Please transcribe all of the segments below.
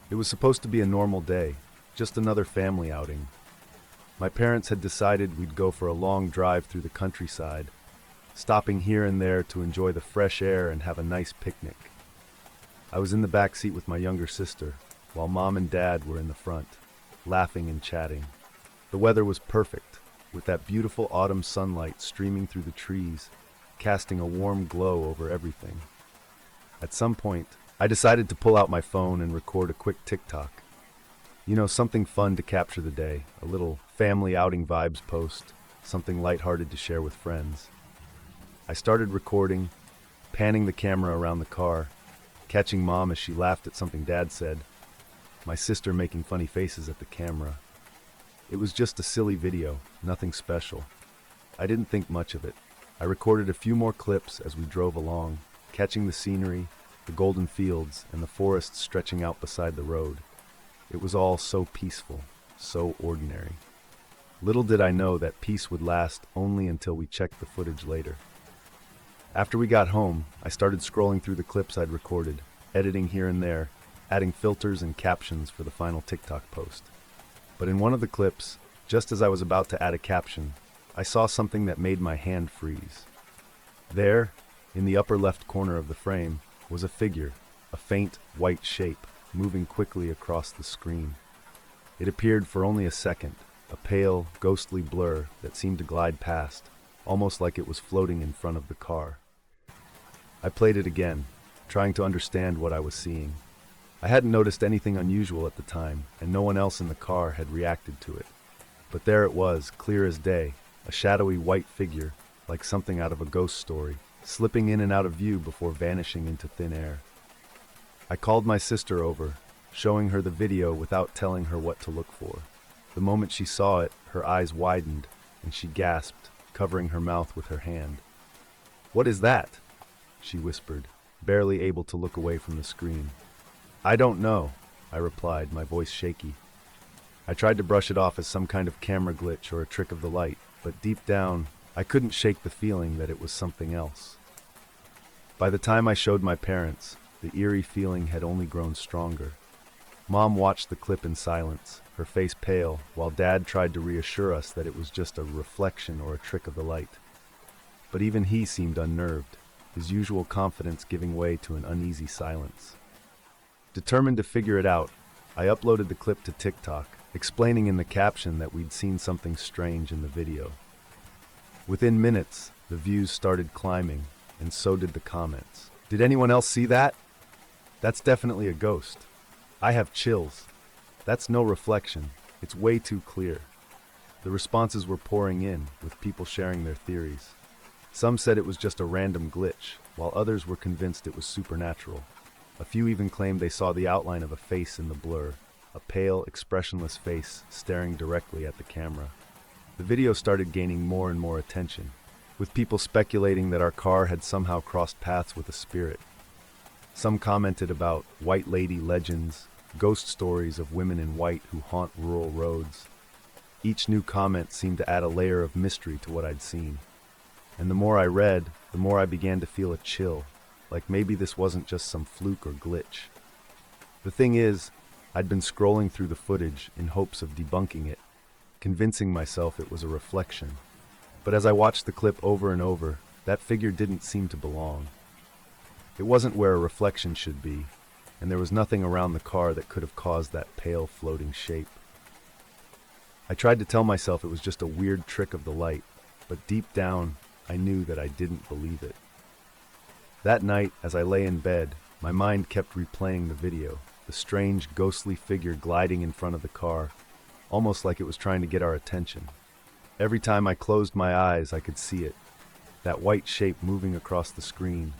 It was supposed to be a normal day, just another family outing. My parents had decided we'd go for a long drive through the countryside, stopping here and there to enjoy the fresh air and have a nice picnic. I was in the back seat with my younger sister, while Mom and Dad were in the front, laughing and chatting. The weather was perfect, with that beautiful autumn sunlight streaming through the trees, casting a warm glow over everything. At some point, I decided to pull out my phone and record a quick TikTok. You know, something fun to capture the day, a little family outing vibes post, something lighthearted to share with friends. I started recording, panning the camera around the car, catching Mom as she laughed at something Dad said, my sister making funny faces at the camera. It was just a silly video, nothing special. I didn't think much of it. I recorded a few more clips as we drove along, catching the scenery, the golden fields, and the forest stretching out beside the road. It was all so peaceful, so ordinary. Little did I know that peace would last only until we checked the footage later. After we got home, I started scrolling through the clips I'd recorded, editing here and there, adding filters and captions for the final TikTok post. But in one of the clips, just as I was about to add a caption, I saw something that made my hand freeze. There, in the upper left corner of the frame, was a figure, a faint white shape, moving quickly across the screen. It appeared for only a second, a pale, ghostly blur that seemed to glide past, almost like it was floating in front of the car. I played it again, trying to understand what I was seeing. I hadn't noticed anything unusual at the time, and no one else in the car had reacted to it. But there it was, clear as day, a shadowy white figure, like something out of a ghost story, slipping in and out of view before vanishing into thin air. I called my sister over, showing her the video without telling her what to look for. The moment she saw it, her eyes widened, and she gasped, covering her mouth with her hand. "What is that?" she whispered, barely able to look away from the screen. "I don't know," I replied, my voice shaky. I tried to brush it off as some kind of camera glitch or a trick of the light, but deep down, I couldn't shake the feeling that it was something else. By the time I showed my parents, the eerie feeling had only grown stronger. Mom watched the clip in silence, her face pale, while Dad tried to reassure us that it was just a reflection or a trick of the light. But even he seemed unnerved, his usual confidence giving way to an uneasy silence. Determined to figure it out, I uploaded the clip to TikTok, explaining in the caption that we'd seen something strange in the video. Within minutes, the views started climbing, and so did the comments. "Did anyone else see that? That's definitely a ghost. I have chills. That's no reflection. It's way too clear." The responses were pouring in, with people sharing their theories. Some said it was just a random glitch, while others were convinced it was supernatural. A few even claimed they saw the outline of a face in the blur, a pale, expressionless face staring directly at the camera. The video started gaining more and more attention, with people speculating that our car had somehow crossed paths with a spirit. Some commented about white lady legends, ghost stories of women in white who haunt rural roads. Each new comment seemed to add a layer of mystery to what I'd seen. And the more I read, the more I began to feel a chill, like maybe this wasn't just some fluke or glitch. The thing is, I'd been scrolling through the footage in hopes of debunking it, convincing myself it was a reflection. But as I watched the clip over and over, that figure didn't seem to belong. It wasn't where a reflection should be, and there was nothing around the car that could have caused that pale floating shape. I tried to tell myself it was just a weird trick of the light, but deep down, I knew that I didn't believe it. That night, as I lay in bed, my mind kept replaying the video, the strange, ghostly figure gliding in front of the car, almost like it was trying to get our attention. Every time I closed my eyes, I could see it, that white shape moving across the screen,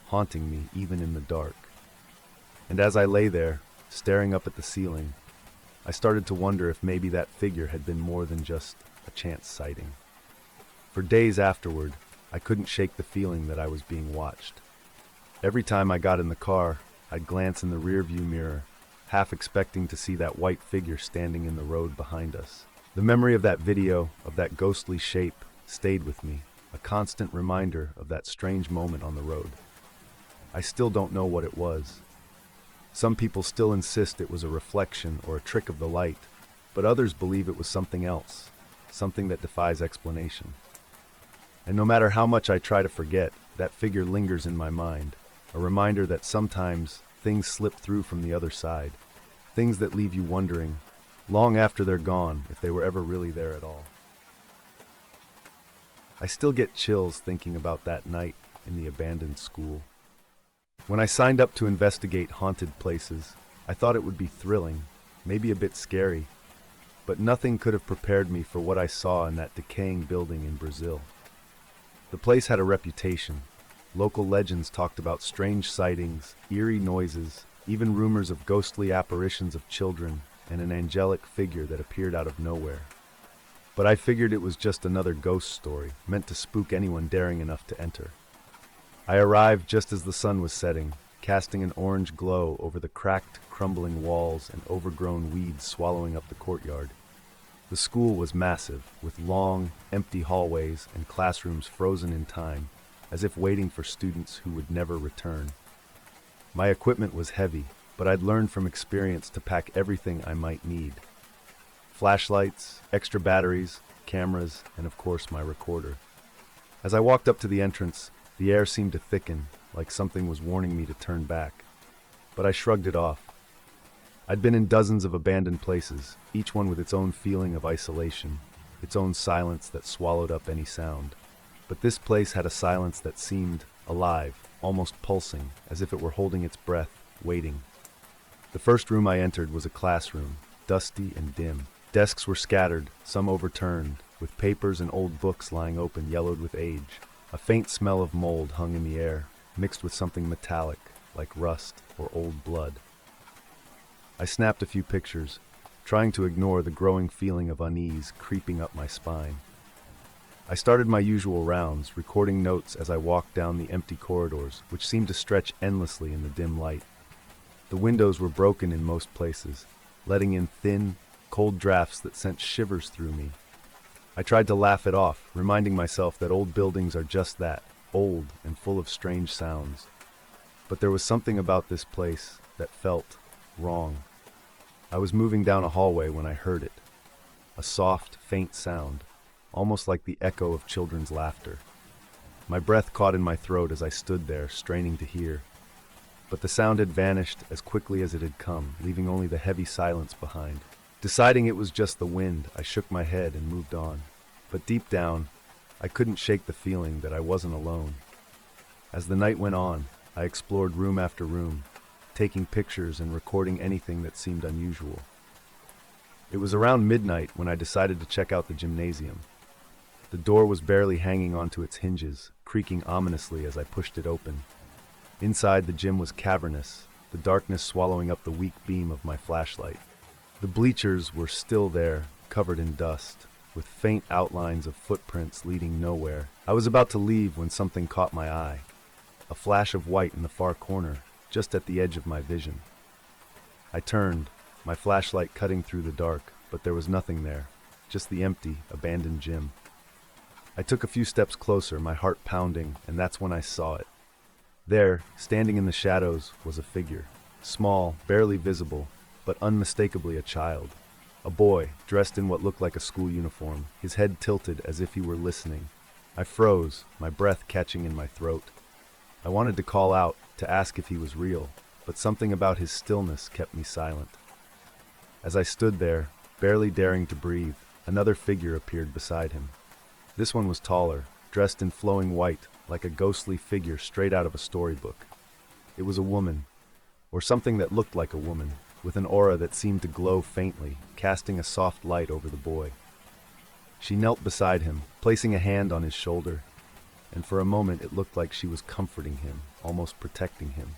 haunting me even in the dark. And as I lay there, staring up at the ceiling, I started to wonder if maybe that figure had been more than just a chance sighting. For days afterward, I couldn't shake the feeling that I was being watched. Every time I got in the car, I'd glance in the rearview mirror, half expecting to see that white figure standing in the road behind us. The memory of that video, of that ghostly shape, stayed with me, a constant reminder of that strange moment on the road. I still don't know what it was. Some people still insist it was a reflection or a trick of the light, but others believe it was something else, something that defies explanation. And no matter how much I try to forget, that figure lingers in my mind, a reminder that sometimes things slip through from the other side, things that leave you wondering, long after they're gone, if they were ever really there at all. I still get chills thinking about that night in the abandoned school. When I signed up to investigate haunted places, I thought it would be thrilling, maybe a bit scary, but nothing could have prepared me for what I saw in that decaying building in Brazil. The place had a reputation. Local legends talked about strange sightings, eerie noises, even rumors of ghostly apparitions of children and an angelic figure that appeared out of nowhere. But I figured it was just another ghost story, meant to spook anyone daring enough to enter. I arrived just as the sun was setting, casting an orange glow over the cracked, crumbling walls and overgrown weeds swallowing up the courtyard. The school was massive, with long, empty hallways and classrooms frozen in time, as if waiting for students who would never return. My equipment was heavy, but I'd learned from experience to pack everything I might need. Flashlights, extra batteries, cameras, and of course my recorder. As I walked up to the entrance, the air seemed to thicken, like something was warning me to turn back. But I shrugged it off. I'd been in dozens of abandoned places, each one with its own feeling of isolation, its own silence that swallowed up any sound. But this place had a silence that seemed alive, almost pulsing, as if it were holding its breath, waiting. The first room I entered was a classroom, dusty and dim. Desks were scattered, some overturned, with papers and old books lying open, yellowed with age. A faint smell of mold hung in the air, mixed with something metallic, like rust or old blood. I snapped a few pictures, trying to ignore the growing feeling of unease creeping up my spine. I started my usual rounds, recording notes as I walked down the empty corridors, which seemed to stretch endlessly in the dim light. The windows were broken in most places, letting in thin, cold drafts that sent shivers through me. I tried to laugh it off, reminding myself that old buildings are just that, old and full of strange sounds. But there was something about this place that felt wrong. I was moving down a hallway when I heard it. A soft, faint sound, almost like the echo of children's laughter. My breath caught in my throat as I stood there, straining to hear. But the sound had vanished as quickly as it had come, leaving only the heavy silence behind. Deciding it was just the wind, I shook my head and moved on. But deep down, I couldn't shake the feeling that I wasn't alone. As the night went on, I explored room after room, taking pictures and recording anything that seemed unusual. It was around midnight when I decided to check out the gymnasium. The door was barely hanging onto its hinges, creaking ominously as I pushed it open. Inside, the gym was cavernous, the darkness swallowing up the weak beam of my flashlight. The bleachers were still there, covered in dust, with faint outlines of footprints leading nowhere. I was about to leave when something caught my eye. A flash of white in the far corner, just at the edge of my vision. I turned, my flashlight cutting through the dark, but there was nothing there, just the empty, abandoned gym. I took a few steps closer, my heart pounding, and that's when I saw it. There, standing in the shadows, was a figure. Small, barely visible, but unmistakably a child. A boy, dressed in what looked like a school uniform, his head tilted as if he were listening. I froze, my breath catching in my throat. I wanted to call out, to ask if he was real, but something about his stillness kept me silent. As I stood there, barely daring to breathe, another figure appeared beside him. This one was taller, dressed in flowing white, like a ghostly figure straight out of a storybook. It was a woman, or something that looked like a woman, with an aura that seemed to glow faintly, casting a soft light over the boy. She knelt beside him, placing a hand on his shoulder, and for a moment it looked like she was comforting him, almost protecting him.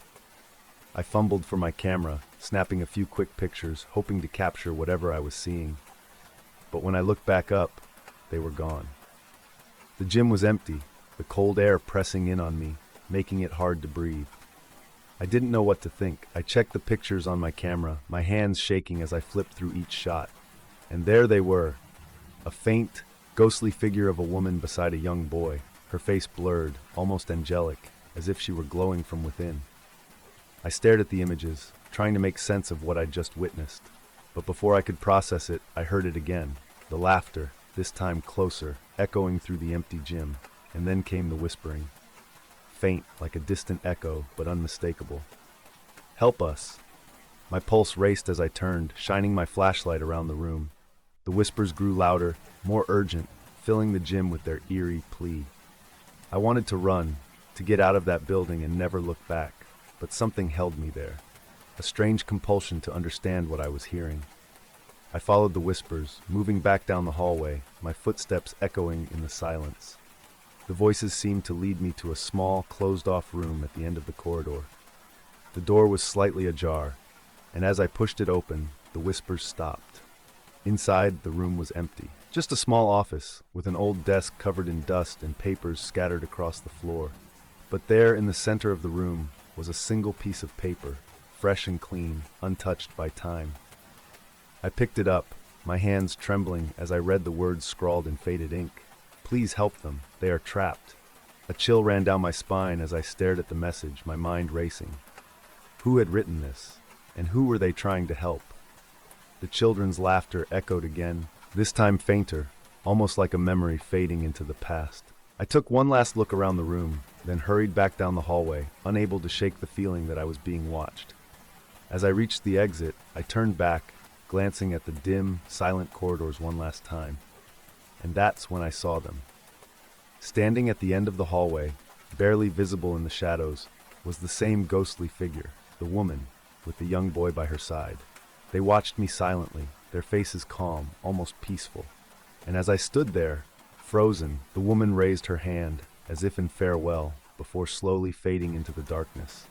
I fumbled for my camera, snapping a few quick pictures, hoping to capture whatever I was seeing. But when I looked back up, they were gone. The gym was empty, the cold air pressing in on me, making it hard to breathe. I didn't know what to think. I checked the pictures on my camera, my hands shaking as I flipped through each shot. And there they were, a faint, ghostly figure of a woman beside a young boy, her face blurred, almost angelic, as if she were glowing from within. I stared at the images, trying to make sense of what I'd just witnessed. But before I could process it, I heard it again. The laughter, this time closer, echoing through the empty gym. And then came the whispering. Faint, like a distant echo, but unmistakable. "Help us!" My pulse raced as I turned, shining my flashlight around the room. The whispers grew louder, more urgent, filling the gym with their eerie plea. I wanted to run, to get out of that building and never look back, but something held me there. A strange compulsion to understand what I was hearing. I followed the whispers, moving back down the hallway, my footsteps echoing in the silence. The voices seemed to lead me to a small, closed-off room at the end of the corridor. The door was slightly ajar, and as I pushed it open, the whispers stopped. Inside, the room was empty. Just a small office, with an old desk covered in dust and papers scattered across the floor. But there, in the center of the room, was a single piece of paper, fresh and clean, untouched by time. I picked it up, my hands trembling as I read the words scrawled in faded ink. "Please help them. They are trapped." A chill ran down my spine as I stared at the message, my mind racing. Who had written this? And who were they trying to help? The children's laughter echoed again, this time fainter, almost like a memory fading into the past. I took one last look around the room, then hurried back down the hallway, unable to shake the feeling that I was being watched. As I reached the exit, I turned back, glancing at the dim, silent corridors one last time. And that's when I saw them. Standing at the end of the hallway, barely visible in the shadows, was the same ghostly figure, the woman, with the young boy by her side. They watched me silently, their faces calm, almost peaceful. And as I stood there, frozen, the woman raised her hand, as if in farewell, before slowly fading into the darkness.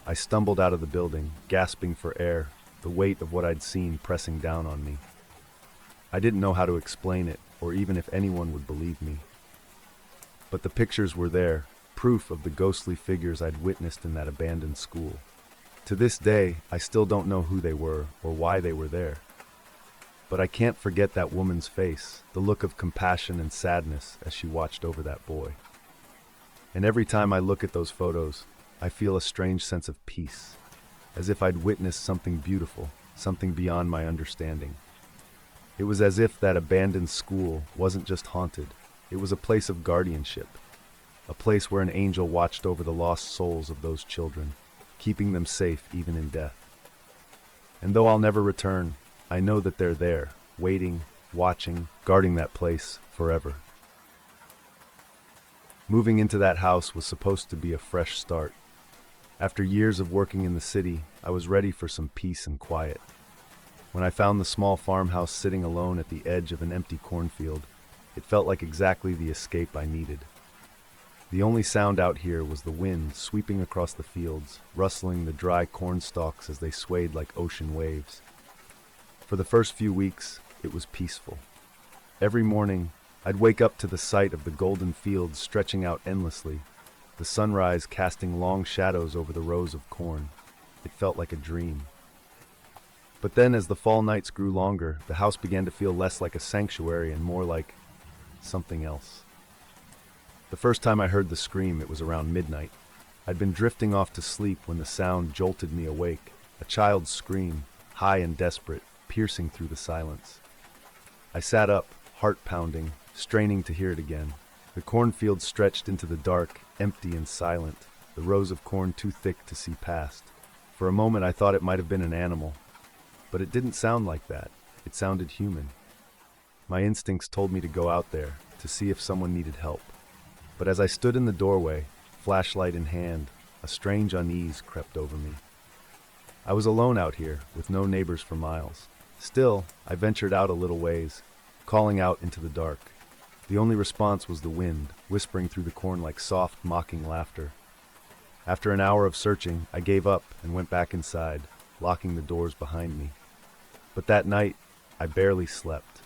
I stumbled out of the building, gasping for air, the weight of what I'd seen pressing down on me. I didn't know how to explain it, or even if anyone would believe me. But the pictures were there, proof of the ghostly figures I'd witnessed in that abandoned school. To this day, I still don't know who they were or why they were there. But I can't forget that woman's face, the look of compassion and sadness as she watched over that boy. And every time I look at those photos, I feel a strange sense of peace, as if I'd witnessed something beautiful, something beyond my understanding. It was as if that abandoned school wasn't just haunted, it was a place of guardianship, a place where an angel watched over the lost souls of those children, keeping them safe even in death. And though I'll never return, I know that they're there, waiting, watching, guarding that place forever. Moving into that house was supposed to be a fresh start. After years of working in the city, I was ready for some peace and quiet. When I found the small farmhouse sitting alone at the edge of an empty cornfield, it felt like exactly the escape I needed. The only sound out here was the wind sweeping across the fields, rustling the dry corn stalks as they swayed like ocean waves. For the first few weeks, it was peaceful. Every morning, I'd wake up to the sight of the golden fields stretching out endlessly, the sunrise casting long shadows over the rows of corn. It felt like a dream. But then as the fall nights grew longer, the house began to feel less like a sanctuary and more like something else. The first time I heard the scream, it was around midnight. I'd been drifting off to sleep when the sound jolted me awake, a child's scream, high and desperate, piercing through the silence. I sat up, heart pounding, straining to hear it again. The cornfield stretched into the dark, empty and silent, the rows of corn too thick to see past. For a moment I thought it might have been an animal, but it didn't sound like that. It sounded human. My instincts told me to go out there, to see if someone needed help. But as I stood in the doorway, flashlight in hand, a strange unease crept over me. I was alone out here, with no neighbors for miles. Still, I ventured out a little ways, calling out into the dark. The only response was the wind, whispering through the corn like soft, mocking laughter. After an hour of searching, I gave up and went back inside, locking the doors behind me. But that night, I barely slept.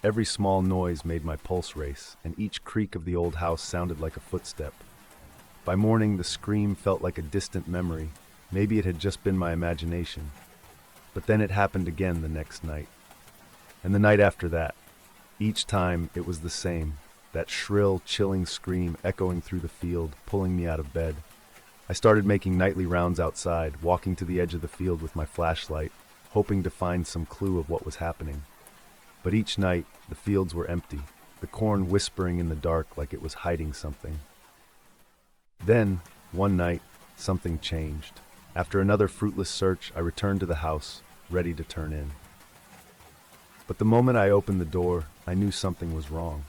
Every small noise made my pulse race, and each creak of the old house sounded like a footstep. By morning, the scream felt like a distant memory. Maybe it had just been my imagination. But then it happened again the next night. And the night after that. Each time, it was the same, that shrill, chilling scream echoing through the field, pulling me out of bed. I started making nightly rounds outside, walking to the edge of the field with my flashlight, hoping to find some clue of what was happening. But each night, the fields were empty, the corn whispering in the dark like it was hiding something. Then, one night, something changed. After another fruitless search, I returned to the house, ready to turn in. But the moment I opened the door, I knew something was wrong.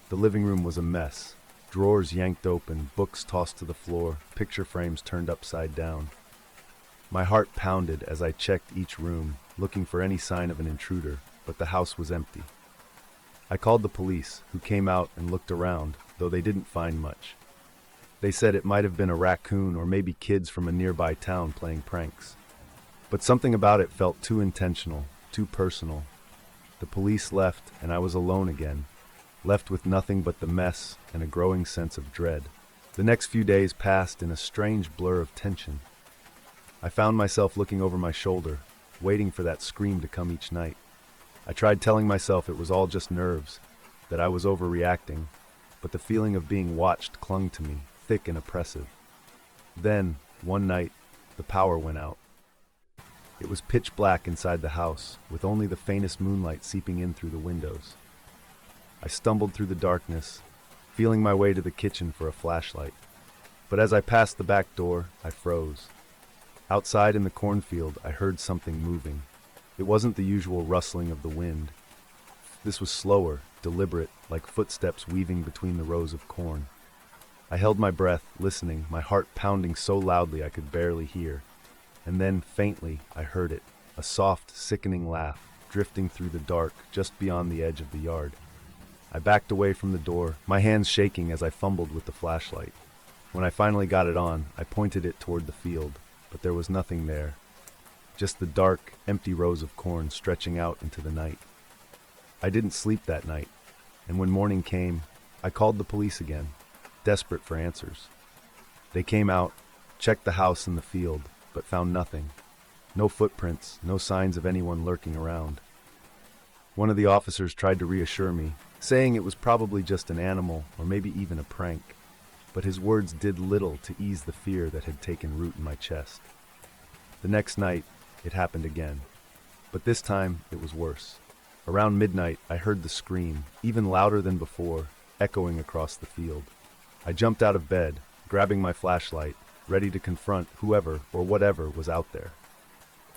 The living room was a mess. Drawers yanked open, books tossed to the floor, picture frames turned upside down. My heart pounded as I checked each room, looking for any sign of an intruder, but the house was empty. I called the police, who came out and looked around, though they didn't find much. They said it might have been a raccoon or maybe kids from a nearby town playing pranks. But something about it felt too intentional, too personal. The police left, and I was alone again, left with nothing but the mess and a growing sense of dread. The next few days passed in a strange blur of tension. I found myself looking over my shoulder, waiting for that scream to come each night. I tried telling myself it was all just nerves, that I was overreacting, but the feeling of being watched clung to me, thick and oppressive. Then, one night, the power went out. It was pitch black inside the house, with only the faintest moonlight seeping in through the windows. I stumbled through the darkness, feeling my way to the kitchen for a flashlight. But as I passed the back door, I froze. Outside in the cornfield, I heard something moving. It wasn't the usual rustling of the wind. This was slower, deliberate, like footsteps weaving between the rows of corn. I held my breath, listening, my heart pounding so loudly I could barely hear. And then, faintly, I heard it, a soft, sickening laugh, drifting through the dark just beyond the edge of the yard. I backed away from the door, my hands shaking as I fumbled with the flashlight. When I finally got it on, I pointed it toward the field, but there was nothing there. Just the dark, empty rows of corn stretching out into the night. I didn't sleep that night, and when morning came, I called the police again, desperate for answers. They came out, checked the house and the field, but found nothing. No footprints, no signs of anyone lurking around. One of the officers tried to reassure me, saying it was probably just an animal or maybe even a prank, but his words did little to ease the fear that had taken root in my chest. The next night, it happened again, but this time it was worse. Around midnight, I heard the scream, even louder than before, echoing across the field. I jumped out of bed, grabbing my flashlight, ready to confront whoever or whatever was out there.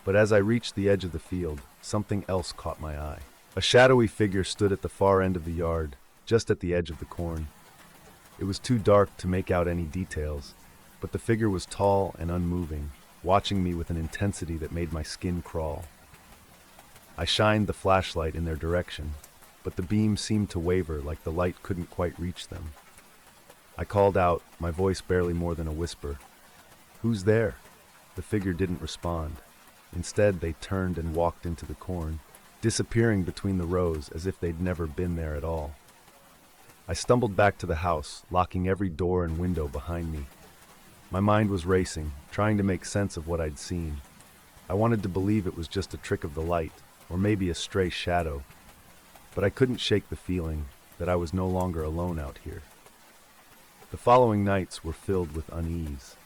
But as I reached the edge of the field, something else caught my eye. A shadowy figure stood at the far end of the yard, just at the edge of the corn. It was too dark to make out any details, but the figure was tall and unmoving, watching me with an intensity that made my skin crawl. I shined the flashlight in their direction, but the beam seemed to waver like the light couldn't quite reach them. I called out, my voice barely more than a whisper. "Who's there?" The figure didn't respond. Instead, they turned and walked into the corn, disappearing between the rows as if they'd never been there at all. I stumbled back to the house, locking every door and window behind me. My mind was racing, trying to make sense of what I'd seen. I wanted to believe it was just a trick of the light, or maybe a stray shadow, but I couldn't shake the feeling that I was no longer alone out here. The following nights were filled with unease.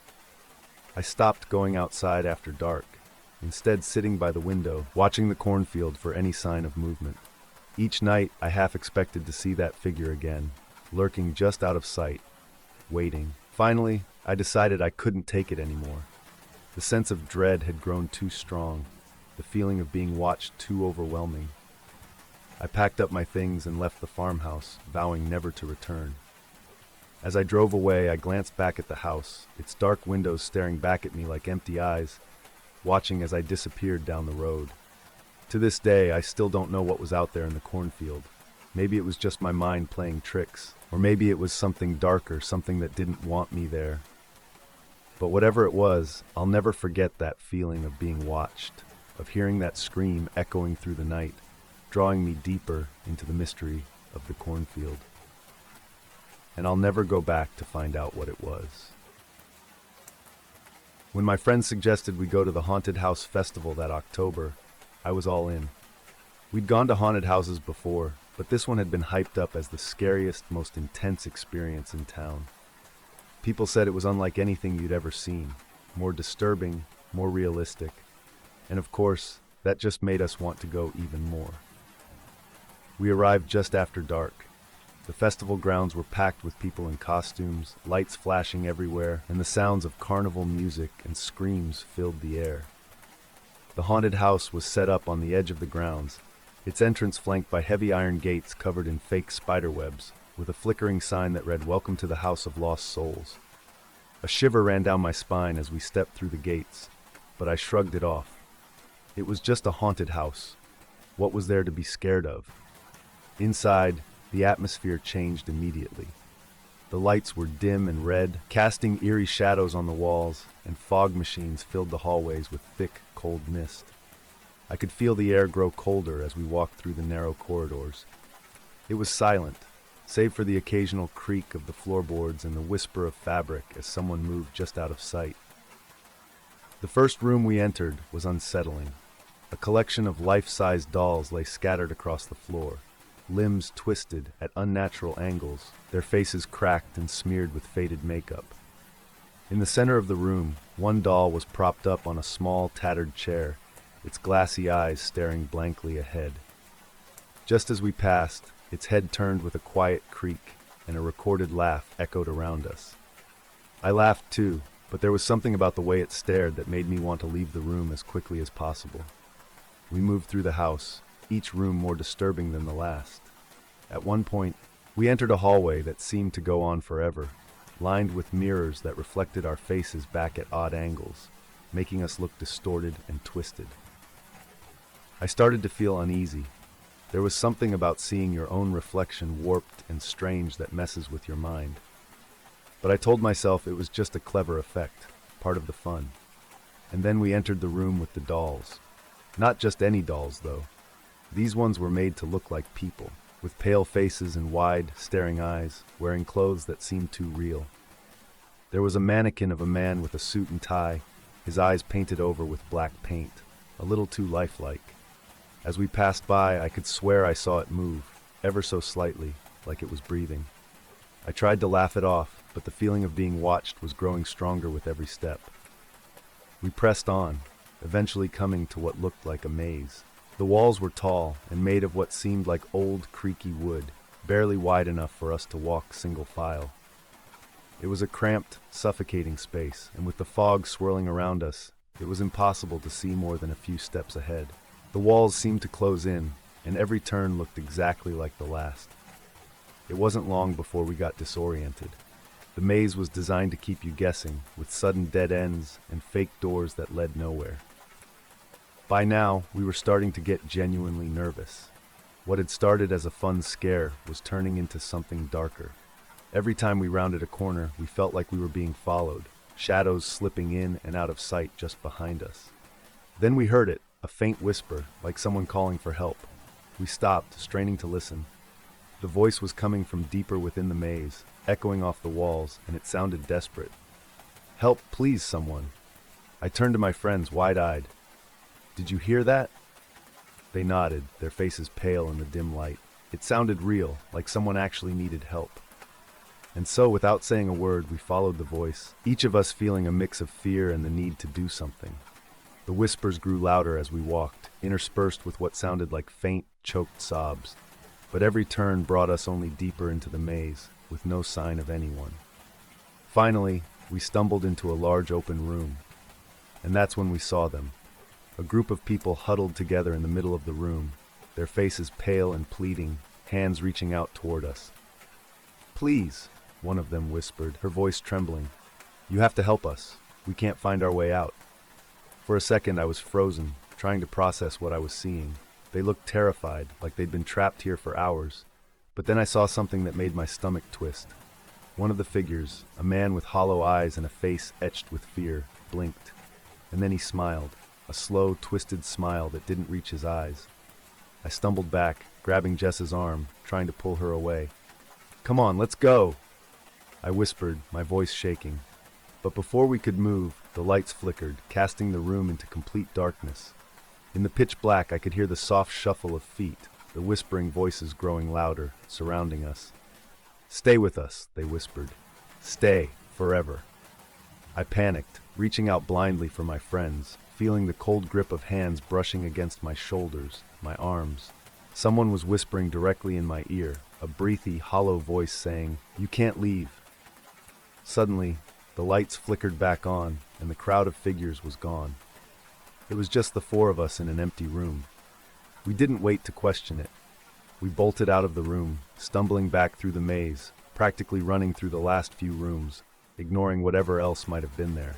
I stopped going outside after dark, instead sitting by the window, watching the cornfield for any sign of movement. Each night, I half expected to see that figure again, lurking just out of sight, waiting. Finally, I decided I couldn't take it anymore. The sense of dread had grown too strong, the feeling of being watched too overwhelming. I packed up my things and left the farmhouse, vowing never to return. As I drove away, I glanced back at the house, its dark windows staring back at me like empty eyes, watching as I disappeared down the road. To this day, I still don't know what was out there in the cornfield. Maybe it was just my mind playing tricks, or maybe it was something darker, something that didn't want me there. But whatever it was, I'll never forget that feeling of being watched, of hearing that scream echoing through the night, drawing me deeper into the mystery of the cornfield. And I'll never go back to find out what it was. When my friends suggested we go to the Haunted House Festival that October, I was all in. We'd gone to haunted houses before, but this one had been hyped up as the scariest, most intense experience in town. People said it was unlike anything you'd ever seen, more disturbing, more realistic, and of course, that just made us want to go even more. We arrived just after dark. The festival grounds were packed with people in costumes, lights flashing everywhere, and the sounds of carnival music and screams filled the air. The haunted house was set up on the edge of the grounds, its entrance flanked by heavy iron gates covered in fake spiderwebs, with a flickering sign that read, "Welcome to the House of Lost Souls." A shiver ran down my spine as we stepped through the gates, but I shrugged it off. It was just a haunted house. What was there to be scared of? Inside, the atmosphere changed immediately. The lights were dim and red, casting eerie shadows on the walls, and fog machines filled the hallways with thick, cold mist. I could feel the air grow colder as we walked through the narrow corridors. It was silent, save for the occasional creak of the floorboards and the whisper of fabric as someone moved just out of sight. The first room we entered was unsettling. A collection of life-sized dolls lay scattered across the floor, limbs twisted at unnatural angles, their faces cracked and smeared with faded makeup. In the center of the room, one doll was propped up on a small, tattered chair, its glassy eyes staring blankly ahead. Just as we passed, its head turned with a quiet creak, and a recorded laugh echoed around us. I laughed too, but there was something about the way it stared that made me want to leave the room as quickly as possible. We moved through the house, each room more disturbing than the last. At one point, we entered a hallway that seemed to go on forever, lined with mirrors that reflected our faces back at odd angles, making us look distorted and twisted. I started to feel uneasy. There was something about seeing your own reflection warped and strange that messes with your mind. But I told myself it was just a clever effect, part of the fun. And then we entered the room with the dolls. Not just any dolls, though. These ones were made to look like people, with pale faces and wide, staring eyes, wearing clothes that seemed too real. There was a mannequin of a man with a suit and tie, his eyes painted over with black paint, a little too lifelike. As we passed by, I could swear I saw it move, ever so slightly, like it was breathing. I tried to laugh it off, but the feeling of being watched was growing stronger with every step. We pressed on, eventually coming to what looked like a maze. The walls were tall and made of what seemed like old, creaky wood, barely wide enough for us to walk single file. It was a cramped, suffocating space, and with the fog swirling around us, it was impossible to see more than a few steps ahead. The walls seemed to close in, and every turn looked exactly like the last. It wasn't long before we got disoriented. The maze was designed to keep you guessing, with sudden dead ends and fake doors that led nowhere. By now, we were starting to get genuinely nervous. What had started as a fun scare was turning into something darker. Every time we rounded a corner, we felt like we were being followed, shadows slipping in and out of sight just behind us. Then we heard it, a faint whisper, like someone calling for help. We stopped, straining to listen. The voice was coming from deeper within the maze, echoing off the walls, and it sounded desperate. "Help, please, someone." I turned to my friends, wide-eyed. "Did you hear that?" They nodded, their faces pale in the dim light. It sounded real, like someone actually needed help. And so, without saying a word, we followed the voice, each of us feeling a mix of fear and the need to do something. The whispers grew louder as we walked, interspersed with what sounded like faint, choked sobs. But every turn brought us only deeper into the maze, with no sign of anyone. Finally, we stumbled into a large open room. And that's when we saw them. A group of people huddled together in the middle of the room, their faces pale and pleading, hands reaching out toward us. "Please," one of them whispered, her voice trembling. "You have to help us. We can't find our way out." For a second I was frozen, trying to process what I was seeing. They looked terrified, like they'd been trapped here for hours. But then I saw something that made my stomach twist. One of the figures, a man with hollow eyes and a face etched with fear, blinked. And then he smiled, a slow, twisted smile that didn't reach his eyes. I stumbled back, grabbing Jess's arm, trying to pull her away. "Come on, let's go!" I whispered, my voice shaking. But before we could move, the lights flickered, casting the room into complete darkness. In the pitch black, I could hear the soft shuffle of feet, the whispering voices growing louder, surrounding us. "Stay with us," they whispered. "Stay." forever. I panicked, reaching out blindly for my friends, feeling the cold grip of hands brushing against my shoulders, my arms. Someone was whispering directly in my ear, a breathy, hollow voice saying, "You can't leave." Suddenly, the lights flickered back on, and the crowd of figures was gone. It was just the four of us in an empty room. We didn't wait to question it. We bolted out of the room, stumbling back through the maze, practically running through the last few rooms, ignoring whatever else might have been there.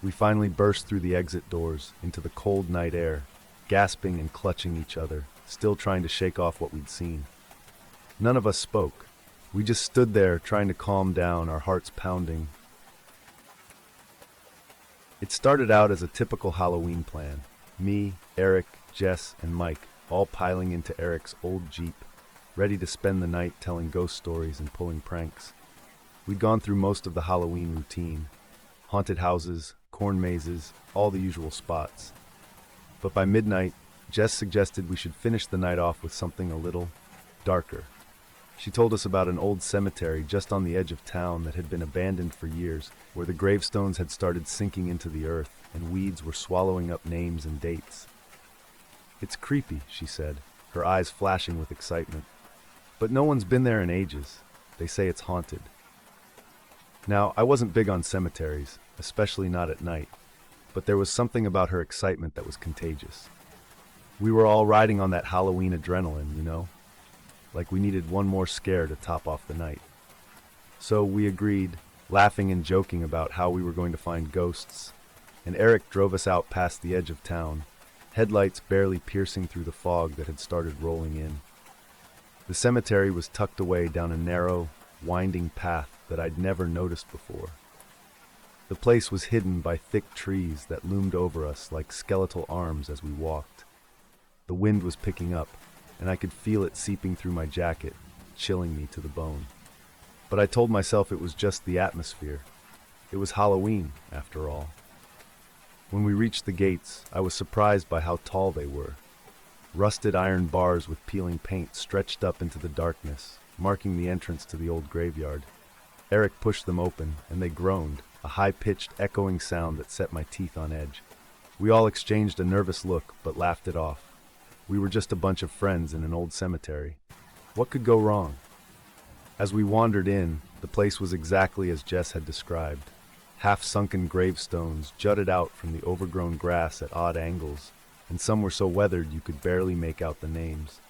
We finally burst through the exit doors into the cold night air, gasping and clutching each other, still trying to shake off what we'd seen. None of us spoke. We just stood there trying to calm down, our hearts pounding. It started out as a typical Halloween plan. Me, Eric, Jess, and Mike all piling into Eric's old Jeep, ready to spend the night telling ghost stories and pulling pranks. We'd gone through most of the Halloween routine. Haunted houses, corn mazes, all the usual spots. But by midnight, Jess suggested we should finish the night off with something a little darker. She told us about an old cemetery just on the edge of town that had been abandoned for years, where the gravestones had started sinking into the earth and weeds were swallowing up names and dates. "It's creepy," she said, her eyes flashing with excitement. "But no one's been there in ages. They say it's haunted." Now, I wasn't big on cemeteries, especially not at night, but there was something about her excitement that was contagious. We were all riding on that Halloween adrenaline, you know? Like we needed one more scare to top off the night. So we agreed, laughing and joking about how we were going to find ghosts, and Eric drove us out past the edge of town, headlights barely piercing through the fog that had started rolling in. The cemetery was tucked away down a narrow, winding path that I'd never noticed before. The place was hidden by thick trees that loomed over us like skeletal arms as we walked. The wind was picking up, and I could feel it seeping through my jacket, chilling me to the bone. But I told myself it was just the atmosphere. It was Halloween, after all. When we reached the gates, I was surprised by how tall they were. Rusted iron bars with peeling paint stretched up into the darkness, marking the entrance to the old graveyard. Eric pushed them open, and they groaned, a high-pitched, echoing sound that set my teeth on edge. We all exchanged a nervous look, but laughed it off. We were just a bunch of friends in an old cemetery. What could go wrong? As we wandered in, the place was exactly as Jess had described. Half-sunken gravestones jutted out from the overgrown grass at odd angles, and some were so weathered you could barely make out the names.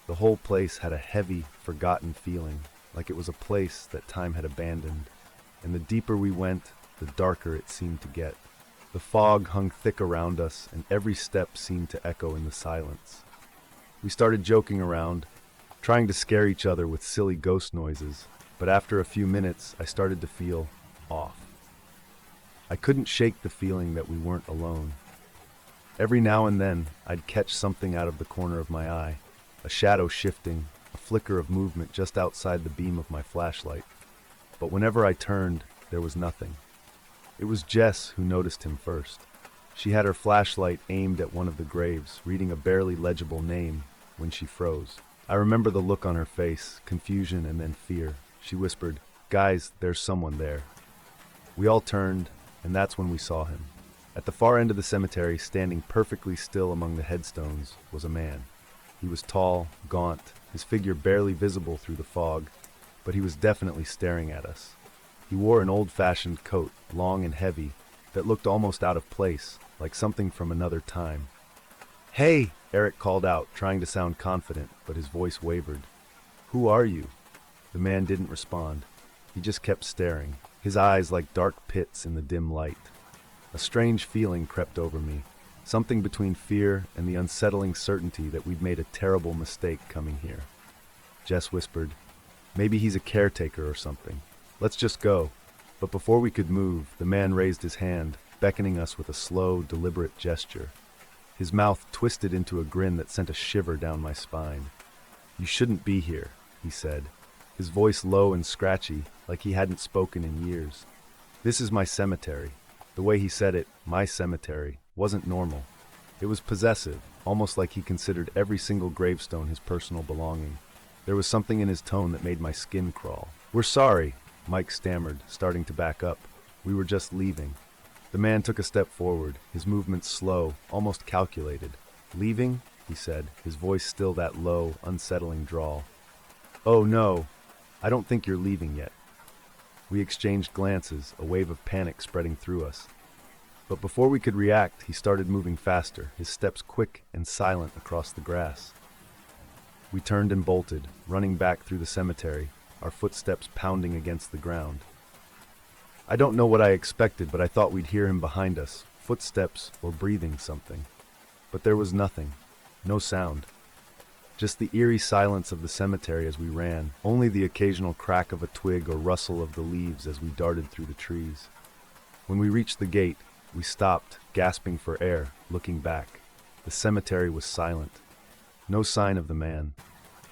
The whole place had a heavy, forgotten feeling, like it was a place that time had abandoned. And the deeper we went, the darker it seemed to get. The fog hung thick around us, and every step seemed to echo in the silence. We started joking around, trying to scare each other with silly ghost noises, but after a few minutes, I started to feel off. I couldn't shake the feeling that we weren't alone. Every now and then, I'd catch something out of the corner of my eye, a shadow shifting, a flicker of movement just outside the beam of my flashlight. But whenever I turned, there was nothing. It was Jess who noticed him first. She had her flashlight aimed at one of the graves, reading a barely legible name, when she froze. I remember the look on her face, confusion and then fear. She whispered, "Guys, there's someone there." We all turned, and that's when we saw him. At the far end of the cemetery, standing perfectly still among the headstones, was a man. He was tall, gaunt, his figure barely visible through the fog, but he was definitely staring at us. He wore an old-fashioned coat, long and heavy, that looked almost out of place, like something from another time. "Hey!" Eric called out, trying to sound confident, but his voice wavered. "Who are you?" The man didn't respond. He just kept staring, his eyes like dark pits in the dim light. A strange feeling crept over me, something between fear and the unsettling certainty that we'd made a terrible mistake coming here. Jess whispered, "Maybe he's a caretaker or something. Let's just go." But before we could move, the man raised his hand, beckoning us with a slow, deliberate gesture. His mouth twisted into a grin that sent a shiver down my spine. "You shouldn't be here," he said, his voice low and scratchy, like he hadn't spoken in years. "This is my cemetery." The way he said it, "my cemetery," wasn't normal. It was possessive, almost like he considered every single gravestone his personal belonging. There was something in his tone that made my skin crawl. "We're sorry," Mike stammered, starting to back up. We were just leaving. The man took a step forward, his movements slow, almost calculated. Leaving? He said, his voice still that low, unsettling drawl. Oh no, I don't think you're leaving yet. We exchanged glances, a wave of panic spreading through us. But before we could react, he started moving faster, his steps quick and silent across the grass. We turned and bolted, running back through the cemetery, our footsteps pounding against the ground. I don't know what I expected, but I thought we'd hear him behind us, footsteps or breathing something. But there was nothing, no sound. Just the eerie silence of the cemetery as we ran, only the occasional crack of a twig or rustle of the leaves as we darted through the trees. When we reached the gate, we stopped, gasping for air, looking back. The cemetery was silent. No sign of the man.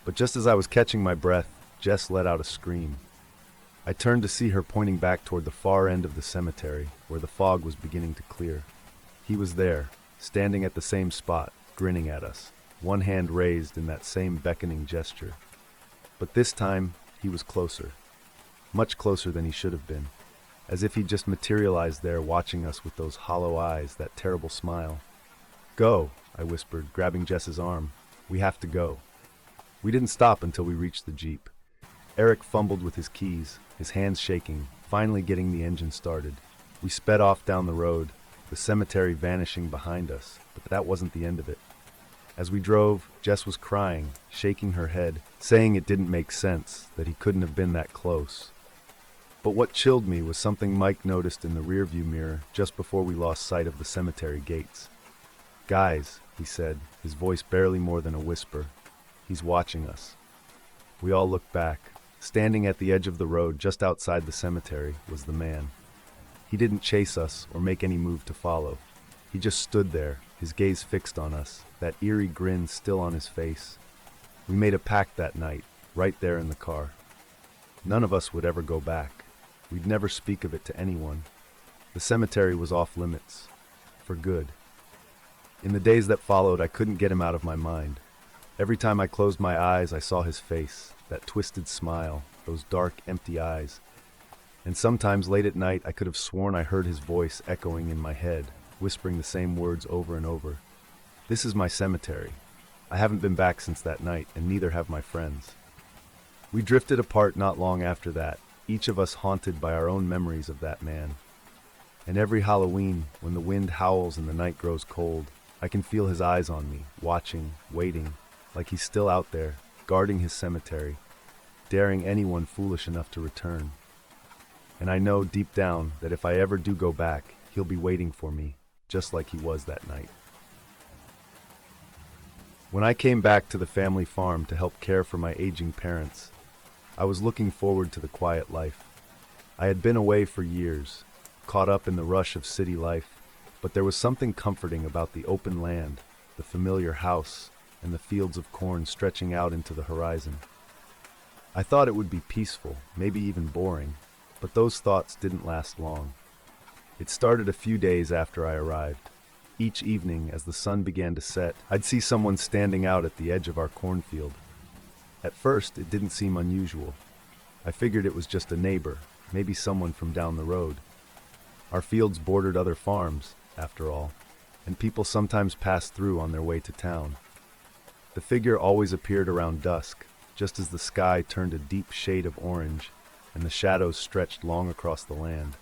But just as I was catching my breath, Jess let out a scream. I turned to see her pointing back toward the far end of the cemetery, where the fog was beginning to clear. He was there, standing at the same spot, grinning at us, one hand raised in that same beckoning gesture. But this time, he was closer. Much closer than he should have been. As if he just materialized there watching us with those hollow eyes, that terrible smile. Go, I whispered, grabbing Jess's arm. We have to go. We didn't stop until we reached the Jeep. Eric fumbled with his keys, his hands shaking, finally getting the engine started. We sped off down the road, the cemetery vanishing behind us, but that wasn't the end of it. As we drove, Jess was crying, shaking her head, saying it didn't make sense, that he couldn't have been that close. But what chilled me was something Mike noticed in the rearview mirror just before we lost sight of the cemetery gates. Guys, he said, his voice barely more than a whisper. He's watching us. We all looked back. Standing at the edge of the road just outside the cemetery was the man. He didn't chase us or make any move to follow. He just stood there, his gaze fixed on us, that eerie grin still on his face. We made a pact that night, right there in the car. None of us would ever go back. We'd never speak of it to anyone. The cemetery was off limits. For good. In the days that followed, I couldn't get him out of my mind. Every time I closed my eyes, I saw his face, that twisted smile, those dark, empty eyes. And sometimes late at night, I could have sworn I heard his voice echoing in my head, whispering the same words over and over. This is my cemetery. I haven't been back since that night, and neither have my friends. We drifted apart not long after that, each of us haunted by our own memories of that man. And every Halloween, when the wind howls and the night grows cold, I can feel his eyes on me, watching, waiting, like he's still out there, guarding his cemetery, daring anyone foolish enough to return. And I know deep down that if I ever do go back, he'll be waiting for me, just like he was that night. When I came back to the family farm to help care for my aging parents, I was looking forward to the quiet life. I had been away for years, caught up in the rush of city life, but there was something comforting about the open land, the familiar house, and the fields of corn stretching out into the horizon. I thought it would be peaceful, maybe even boring, but those thoughts didn't last long. It started a few days after I arrived. Each evening, as the sun began to set, I'd see someone standing out at the edge of our cornfield. At first, it didn't seem unusual. I figured it was just a neighbor, maybe someone from down the road. Our fields bordered other farms, after all, and people sometimes passed through on their way to town. The figure always appeared around dusk, just as the sky turned a deep shade of orange and the shadows stretched long across the land.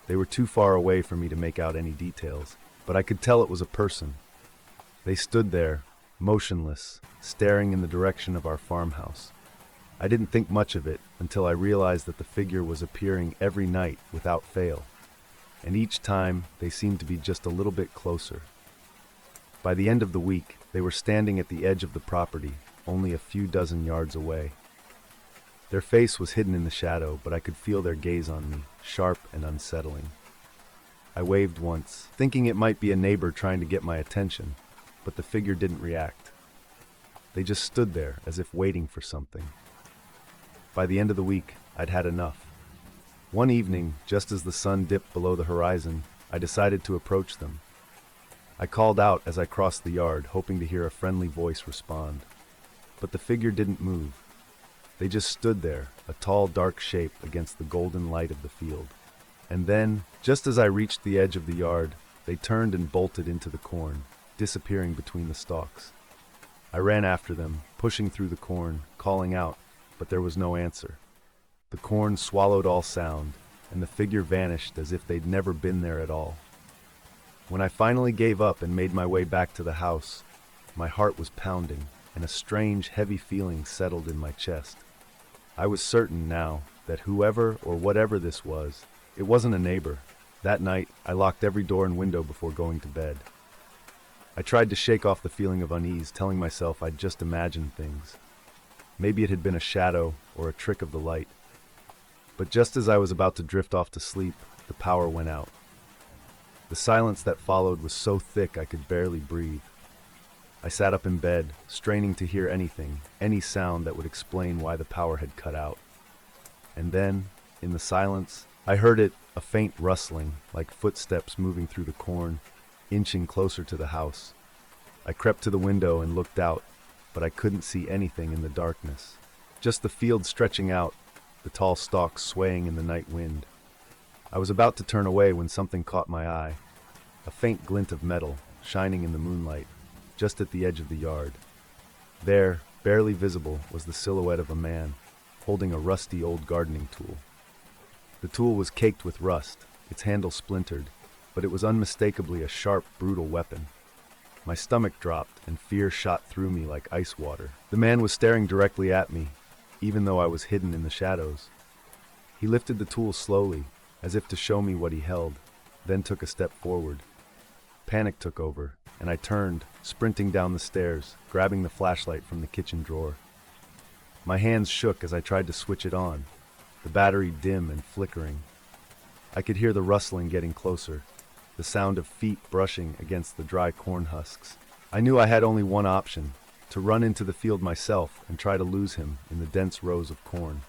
They were too far away for me to make out any details, but I could tell it was a person. They stood there, motionless, staring in the direction of our farmhouse. I didn't think much of it until I realized that the figure was appearing every night without fail, and each time they seemed to be just a little bit closer. By the end of the week, they were standing at the edge of the property, only a few dozen yards away. Their face was hidden in the shadow, but I could feel their gaze on me, sharp and unsettling. I waved once, thinking it might be a neighbor trying to get my attention, but the figure didn't react. They just stood there as if waiting for something. By the end of the week, I'd had enough. One evening, just as the sun dipped below the horizon, I decided to approach them. I called out as I crossed the yard, hoping to hear a friendly voice respond. But the figure didn't move. They just stood there, a tall, dark shape against the golden light of the field. And then, just as I reached the edge of the yard, they turned and bolted into the corn, disappearing between the stalks. I ran after them, pushing through the corn, calling out, but there was no answer. The corn swallowed all sound, and the figure vanished as if they'd never been there at all. When I finally gave up and made my way back to the house, my heart was pounding, and a strange, heavy feeling settled in my chest. I was certain now that whoever or whatever this was, it wasn't a neighbor. That night, I locked every door and window before going to bed. I tried to shake off the feeling of unease, telling myself I'd just imagined things. Maybe it had been a shadow or a trick of the light. But just as I was about to drift off to sleep, the power went out. The silence that followed was so thick I could barely breathe. I sat up in bed, straining to hear anything, any sound that would explain why the power had cut out. And then, in the silence, I heard it, a faint rustling, like footsteps moving through the corn, inching closer to the house. I crept to the window and looked out, but I couldn't see anything in the darkness. Just the field stretching out, the tall stalks swaying in the night wind. I was about to turn away when something caught my eye. A faint glint of metal, shining in the moonlight, just at the edge of the yard. There, barely visible, was the silhouette of a man, holding a rusty old gardening tool. The tool was caked with rust, its handle splintered, but it was unmistakably a sharp, brutal weapon. My stomach dropped, and fear shot through me like ice water. The man was staring directly at me, even though I was hidden in the shadows. He lifted the tool slowly, as if to show me what he held, then took a step forward. Panic took over, and I turned, sprinting down the stairs, grabbing the flashlight from the kitchen drawer. My hands shook as I tried to switch it on, the battery dim and flickering. I could hear the rustling getting closer, the sound of feet brushing against the dry corn husks. I knew I had only one option, to run into the field myself and try to lose him in the dense rows of corn.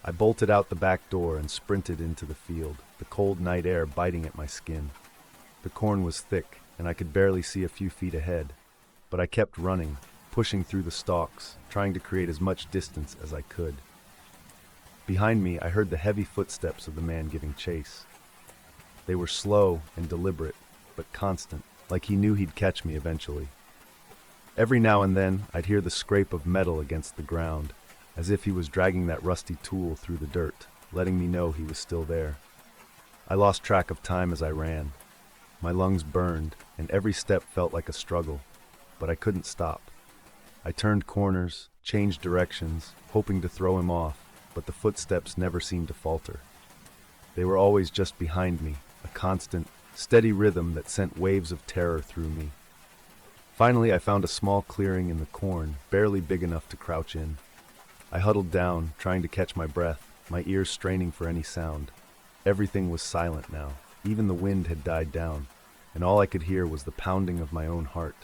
I bolted out the back door and sprinted into the field, the cold night air biting at my skin. The corn was thick, and I could barely see a few feet ahead, but I kept running, pushing through the stalks, trying to create as much distance as I could. Behind me, I heard the heavy footsteps of the man giving chase. They were slow and deliberate, but constant, like he knew he'd catch me eventually. Every now and then, I'd hear the scrape of metal against the ground, as if he was dragging that rusty tool through the dirt, letting me know he was still there. I lost track of time as I ran. My lungs burned, and every step felt like a struggle, but I couldn't stop. I turned corners, changed directions, hoping to throw him off, but the footsteps never seemed to falter. They were always just behind me, a constant, steady rhythm that sent waves of terror through me. Finally, I found a small clearing in the corn, barely big enough to crouch in. I huddled down, trying to catch my breath, my ears straining for any sound. Everything was silent now. Even the wind had died down, and all I could hear was the pounding of my own heart.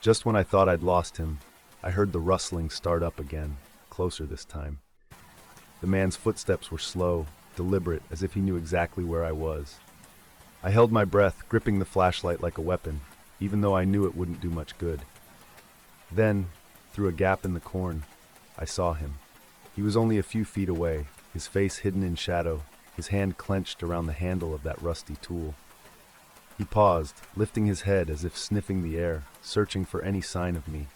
Just when I thought I'd lost him, I heard the rustling start up again, closer this time. The man's footsteps were slow, deliberate, as if he knew exactly where I was. I held my breath, gripping the flashlight like a weapon, even though I knew it wouldn't do much good. Then, through a gap in the corn, I saw him. He was only a few feet away, his face hidden in shadow, his hand clenched around the handle of that rusty tool. He paused, lifting his head as if sniffing the air, searching for any sign of me.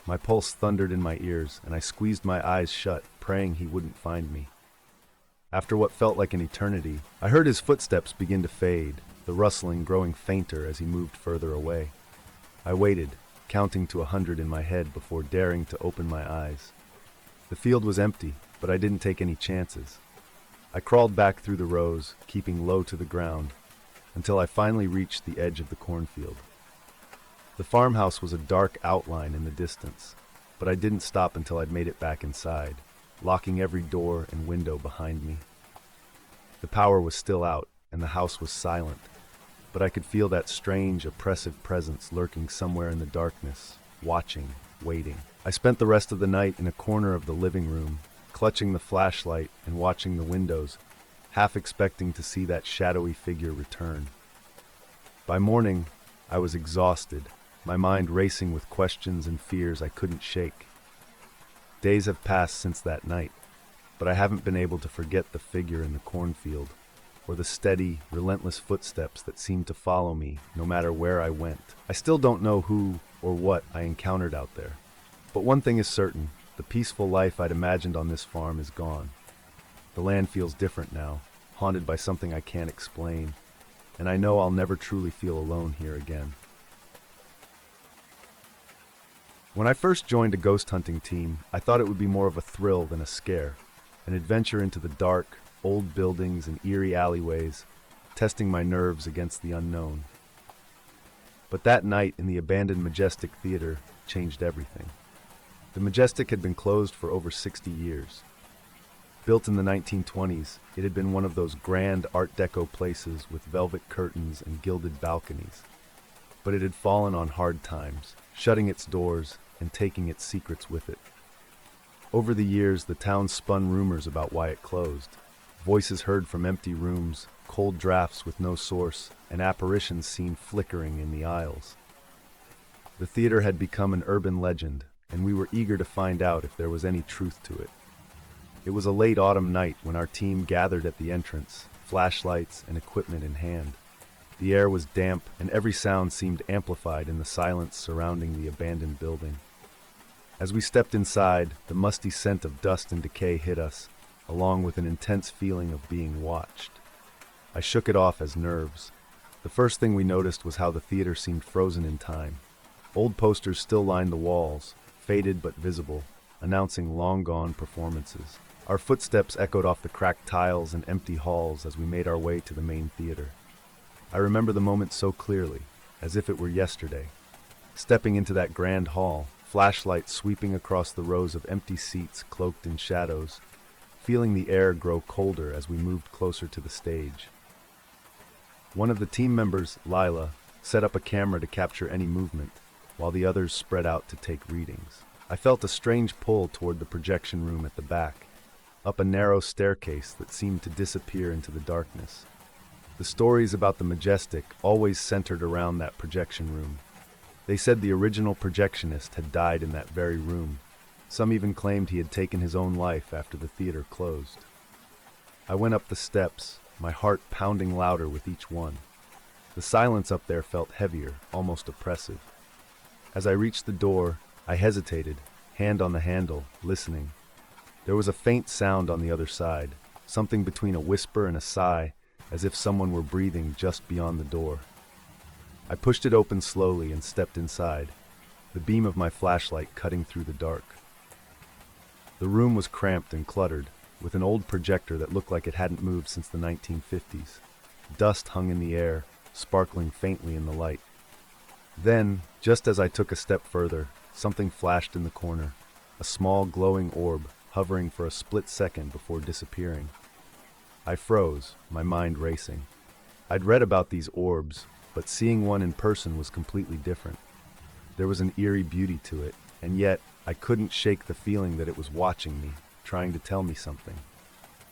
My pulse thundered in my ears, and I squeezed my eyes shut, praying he wouldn't find me. After what felt like an eternity, I heard his footsteps begin to fade, the rustling growing fainter as he moved further away. I waited, counting to 100 in my head before daring to open my eyes. The field was empty, but I didn't take any chances. I crawled back through the rows, keeping low to the ground, until I finally reached the edge of the cornfield. The farmhouse was a dark outline in the distance, but I didn't stop until I'd made it back inside, locking every door and window behind me. The power was still out, and the house was silent, but I could feel that strange, oppressive presence lurking somewhere in the darkness, watching, waiting. I spent the rest of the night in a corner of the living room, clutching the flashlight and watching the windows, half expecting to see that shadowy figure return. By morning, I was exhausted, my mind racing with questions and fears I couldn't shake. Days have passed since that night, but I haven't been able to forget the figure in the cornfield, or the steady, relentless footsteps that seemed to follow me no matter where I went. I still don't know who or what I encountered out there. But one thing is certain, the peaceful life I'd imagined on this farm is gone. The land feels different now, haunted by something I can't explain, and I know I'll never truly feel alone here again. When I first joined a ghost hunting team, I thought it would be more of a thrill than a scare, an adventure into the dark, old buildings and eerie alleyways, testing my nerves against the unknown. But that night in the abandoned Majestic Theater changed everything. The Majestic had been closed for over 60 years. Built in the 1920s, it had been one of those grand Art Deco places with velvet curtains and gilded balconies. But it had fallen on hard times, shutting its doors and taking its secrets with it. Over the years, the town spun rumors about why it closed. Voices heard from empty rooms, cold drafts with no source, and apparitions seen flickering in the aisles. The theater had become an urban legend, and we were eager to find out if there was any truth to it. It was a late autumn night when our team gathered at the entrance, flashlights and equipment in hand. The air was damp, and every sound seemed amplified in the silence surrounding the abandoned building. As we stepped inside, the musty scent of dust and decay hit us, along with an intense feeling of being watched. I shook it off as nerves. The first thing we noticed was how the theater seemed frozen in time. Old posters still lined the walls, faded but visible, announcing long-gone performances. Our footsteps echoed off the cracked tiles and empty halls as we made our way to the main theater. I remember the moment so clearly, as if it were yesterday. Stepping into that grand hall, flashlights sweeping across the rows of empty seats cloaked in shadows, feeling the air grow colder as we moved closer to the stage. One of the team members, Lila, set up a camera to capture any movement, while the others spread out to take readings. I felt a strange pull toward the projection room at the back, up a narrow staircase that seemed to disappear into the darkness. The stories about the Majestic always centered around that projection room. They said the original projectionist had died in that very room. Some even claimed he had taken his own life after the theater closed. I went up the steps, my heart pounding louder with each one. The silence up there felt heavier, almost oppressive. As I reached the door, I hesitated, hand on the handle, listening. There was a faint sound on the other side, something between a whisper and a sigh, as if someone were breathing just beyond the door. I pushed it open slowly and stepped inside, the beam of my flashlight cutting through the dark. The room was cramped and cluttered, with an old projector that looked like it hadn't moved since the 1950s. Dust hung in the air, sparkling faintly in the light. Then, just as I took a step further, something flashed in the corner, a small glowing orb hovering for a split second before disappearing. I froze, my mind racing. I'd read about these orbs, but seeing one in person was completely different. There was an eerie beauty to it, and yet I couldn't shake the feeling that it was watching me, trying to tell me something.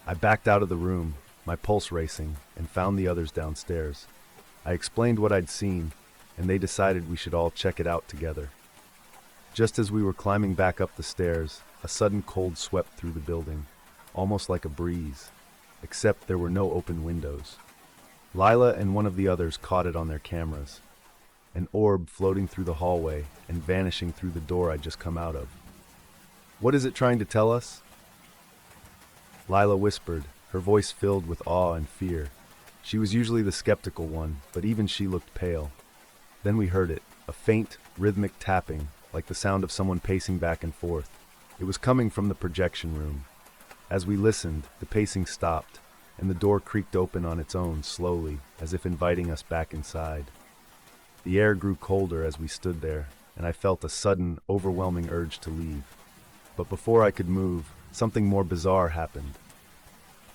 I backed out of the room, my pulse racing, and found the others downstairs. I explained what I'd seen, and they decided we should all check it out together. Just as we were climbing back up the stairs, a sudden cold swept through the building, almost like a breeze, except there were no open windows. Lila and one of the others caught it on their cameras, an orb floating through the hallway and vanishing through the door I'd just come out of. "What is it trying to tell us?" Lila whispered, her voice filled with awe and fear. She was usually the skeptical one, but even she looked pale. Then we heard it, a faint, rhythmic tapping, like the sound of someone pacing back and forth. It was coming from the projection room. As we listened, the pacing stopped, and the door creaked open on its own slowly, as if inviting us back inside. The air grew colder as we stood there, and I felt a sudden, overwhelming urge to leave. But before I could move, something more bizarre happened.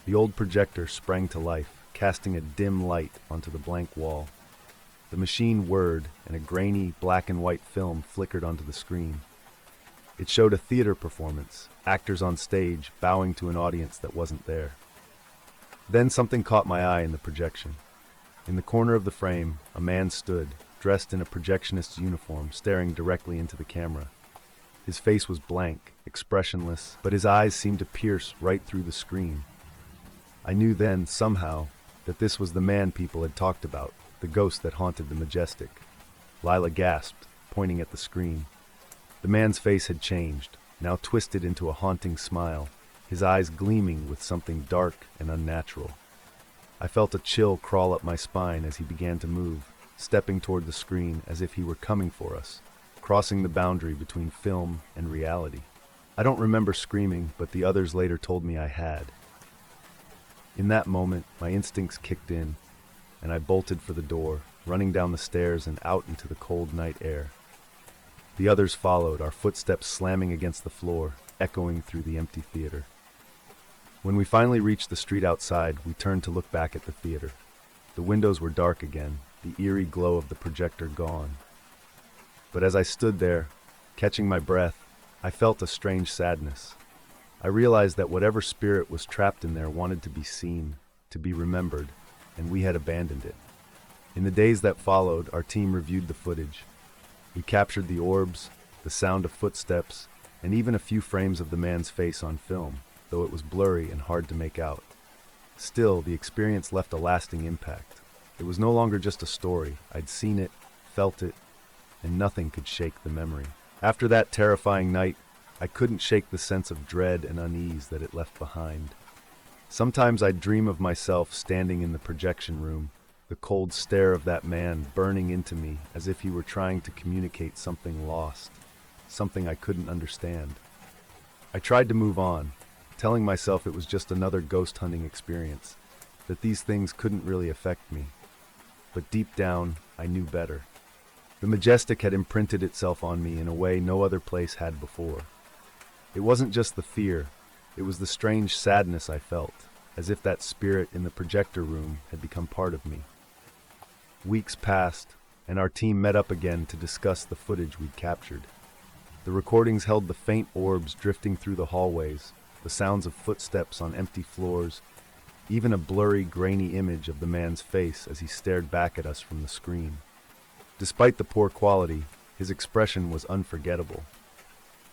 The old projector sprang to life, casting a dim light onto the blank wall. The machine whirred, and a grainy, black and white film flickered onto the screen. It showed a theater performance, actors on stage bowing to an audience that wasn't there. Then something caught my eye in the projection. In the corner of the frame, a man stood, dressed in a projectionist's uniform, staring directly into the camera. His face was blank, expressionless, but his eyes seemed to pierce right through the screen. I knew then, somehow, that this was the man people had talked about, the ghost that haunted the Majestic. Lila gasped, pointing at the screen. The man's face had changed, now twisted into a haunting smile, his eyes gleaming with something dark and unnatural. I felt a chill crawl up my spine as he began to move, stepping toward the screen as if he were coming for us, crossing the boundary between film and reality. I don't remember screaming, but the others later told me I had. In that moment, my instincts kicked in, and I bolted for the door, running down the stairs and out into the cold night air. The others followed, our footsteps slamming against the floor, echoing through the empty theater. When we finally reached the street outside, we turned to look back at the theater. The windows were dark again, the eerie glow of the projector gone. But as I stood there, catching my breath, I felt a strange sadness. I realized that whatever spirit was trapped in there wanted to be seen, to be remembered, and we had abandoned it. In the days that followed, our team reviewed the footage. We captured the orbs, the sound of footsteps, and even a few frames of the man's face on film, though it was blurry and hard to make out. Still, the experience left a lasting impact. It was no longer just a story. I'd seen it, felt it, and nothing could shake the memory. After that terrifying night, I couldn't shake the sense of dread and unease that it left behind. Sometimes I'd dream of myself standing in the projection room, the cold stare of that man burning into me as if he were trying to communicate something lost, something I couldn't understand. I tried to move on, telling myself it was just another ghost hunting experience, that these things couldn't really affect me. But deep down, I knew better. The Majestic had imprinted itself on me in a way no other place had before. It wasn't just the fear, it was the strange sadness I felt, as if that spirit in the projector room had become part of me. Weeks passed, and our team met up again to discuss the footage we'd captured. The recordings held the faint orbs drifting through the hallways, the sounds of footsteps on empty floors, even a blurry, grainy image of the man's face as he stared back at us from the screen. Despite the poor quality, his expression was unforgettable.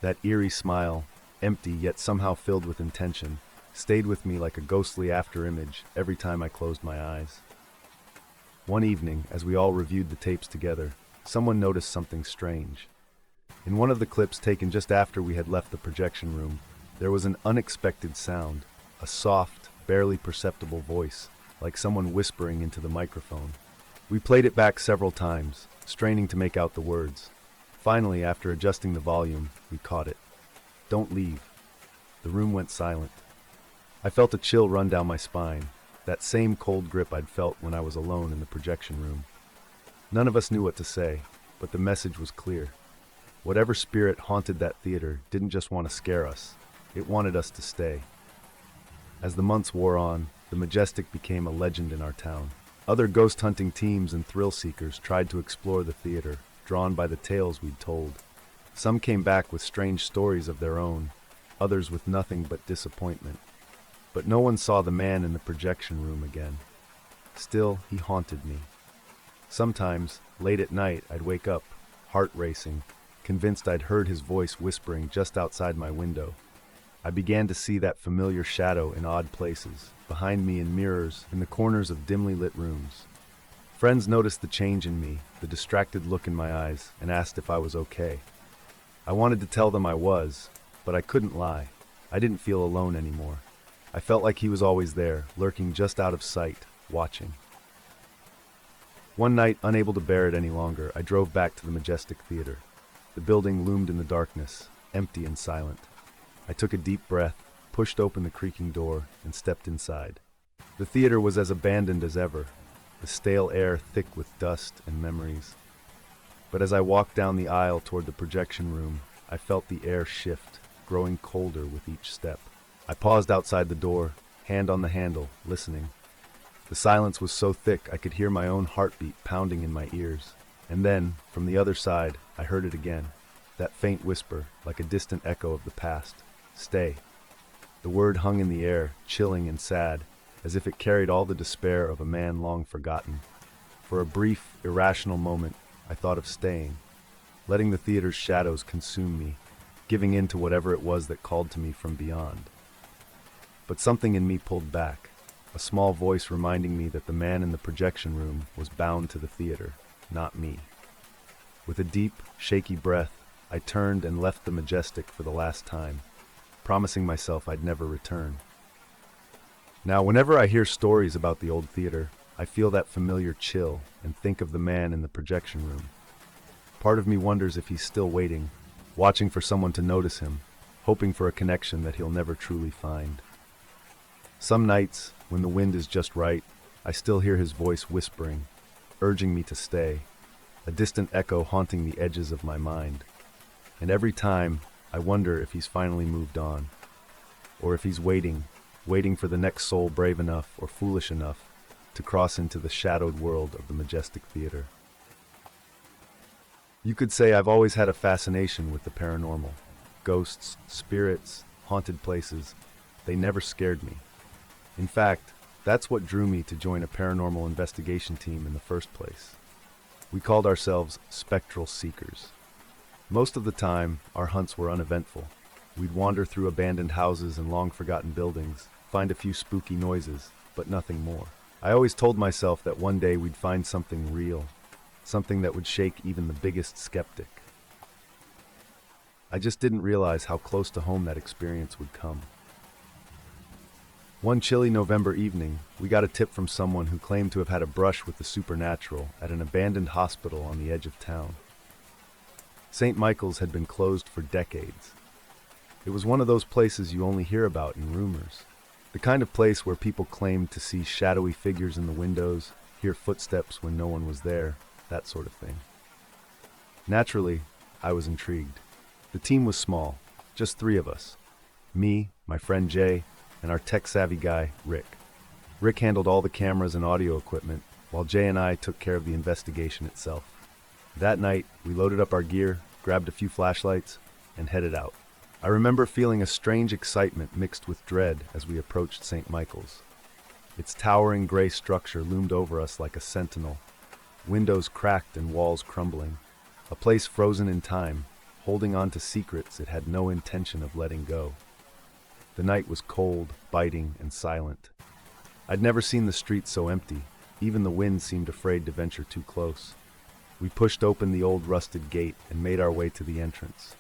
That eerie smile, empty yet somehow filled with intention, stayed with me like a ghostly afterimage every time I closed my eyes. One evening, as we all reviewed the tapes together, someone noticed something strange. In one of the clips taken just after we had left the projection room, there was an unexpected sound, a soft, barely perceptible voice, like someone whispering into the microphone. We played it back several times, straining to make out the words. Finally, after adjusting the volume, we caught it. "Don't leave." The room went silent. I felt a chill run down my spine, that same cold grip I'd felt when I was alone in the projection room. None of us knew what to say, but the message was clear. Whatever spirit haunted that theater didn't just want to scare us, it wanted us to stay. As the months wore on, the Majestic became a legend in our town. Other ghost hunting teams and thrill seekers tried to explore the theater, drawn by the tales we'd told. Some came back with strange stories of their own, others with nothing but disappointment. But no one saw the man in the projection room again. Still, he haunted me. Sometimes, late at night, I'd wake up, heart racing, convinced I'd heard his voice whispering just outside my window. I began to see that familiar shadow in odd places, behind me in mirrors, in the corners of dimly lit rooms. Friends noticed the change in me, the distracted look in my eyes, and asked if I was okay. I wanted to tell them I was, but I couldn't lie. I didn't feel alone anymore. I felt like he was always there, lurking just out of sight, watching. One night, unable to bear it any longer, I drove back to the Majestic Theater. The building loomed in the darkness, empty and silent. I took a deep breath, pushed open the creaking door, and stepped inside. The theater was as abandoned as ever, the stale air thick with dust and memories. But as I walked down the aisle toward the projection room, I felt the air shift, growing colder with each step. I paused outside the door, hand on the handle, listening. The silence was so thick I could hear my own heartbeat pounding in my ears. And then, from the other side, I heard it again, that faint whisper, like a distant echo of the past. "Stay." The word hung in the air, chilling and sad, as if it carried all the despair of a man long forgotten. For a brief, irrational moment, I thought of staying, letting the theater's shadows consume me, giving in to whatever it was that called to me from beyond. But something in me pulled back, a small voice reminding me that the man in the projection room was bound to the theater, not me. With a deep, shaky breath, I turned and left the Majestic for the last time, promising myself I'd never return. Now, whenever I hear stories about the old theater, I feel that familiar chill and think of the man in the projection room. Part of me wonders if he's still waiting, watching for someone to notice him, hoping for a connection that he'll never truly find. Some nights, when the wind is just right, I still hear his voice whispering, urging me to stay, a distant echo haunting the edges of my mind. And every time, I wonder if he's finally moved on, or if he's waiting for the next soul brave enough or foolish enough to cross into the shadowed world of the Majestic Theater. You could say I've always had a fascination with the paranormal. Ghosts, spirits, haunted places, they never scared me. In fact, that's what drew me to join a paranormal investigation team in the first place. We called ourselves Spectral Seekers. Most of the time, our hunts were uneventful. We'd wander through abandoned houses and long-forgotten buildings, find a few spooky noises, but nothing more. I always told myself that one day we'd find something real, something that would shake even the biggest skeptic. I just didn't realize how close to home that experience would come. One chilly November evening, we got a tip from someone who claimed to have had a brush with the supernatural at an abandoned hospital on the edge of town. St. Michael's had been closed for decades. It was one of those places you only hear about in rumors. The kind of place where people claimed to see shadowy figures in the windows, hear footsteps when no one was there, that sort of thing. Naturally, I was intrigued. The team was small, just 3 of us. Me, my friend Jay, and our tech-savvy guy, Rick. Rick handled all the cameras and audio equipment, while Jay and I took care of the investigation itself. That night, we loaded up our gear, grabbed a few flashlights, and headed out. I remember feeling a strange excitement mixed with dread as we approached St. Michael's. Its towering gray structure loomed over us like a sentinel, windows cracked and walls crumbling, a place frozen in time, holding on to secrets it had no intention of letting go. The night was cold, biting, and silent. I'd never seen the streets so empty. Even the wind seemed afraid to venture too close. We pushed open the old rusted gate and made our way to the entrance.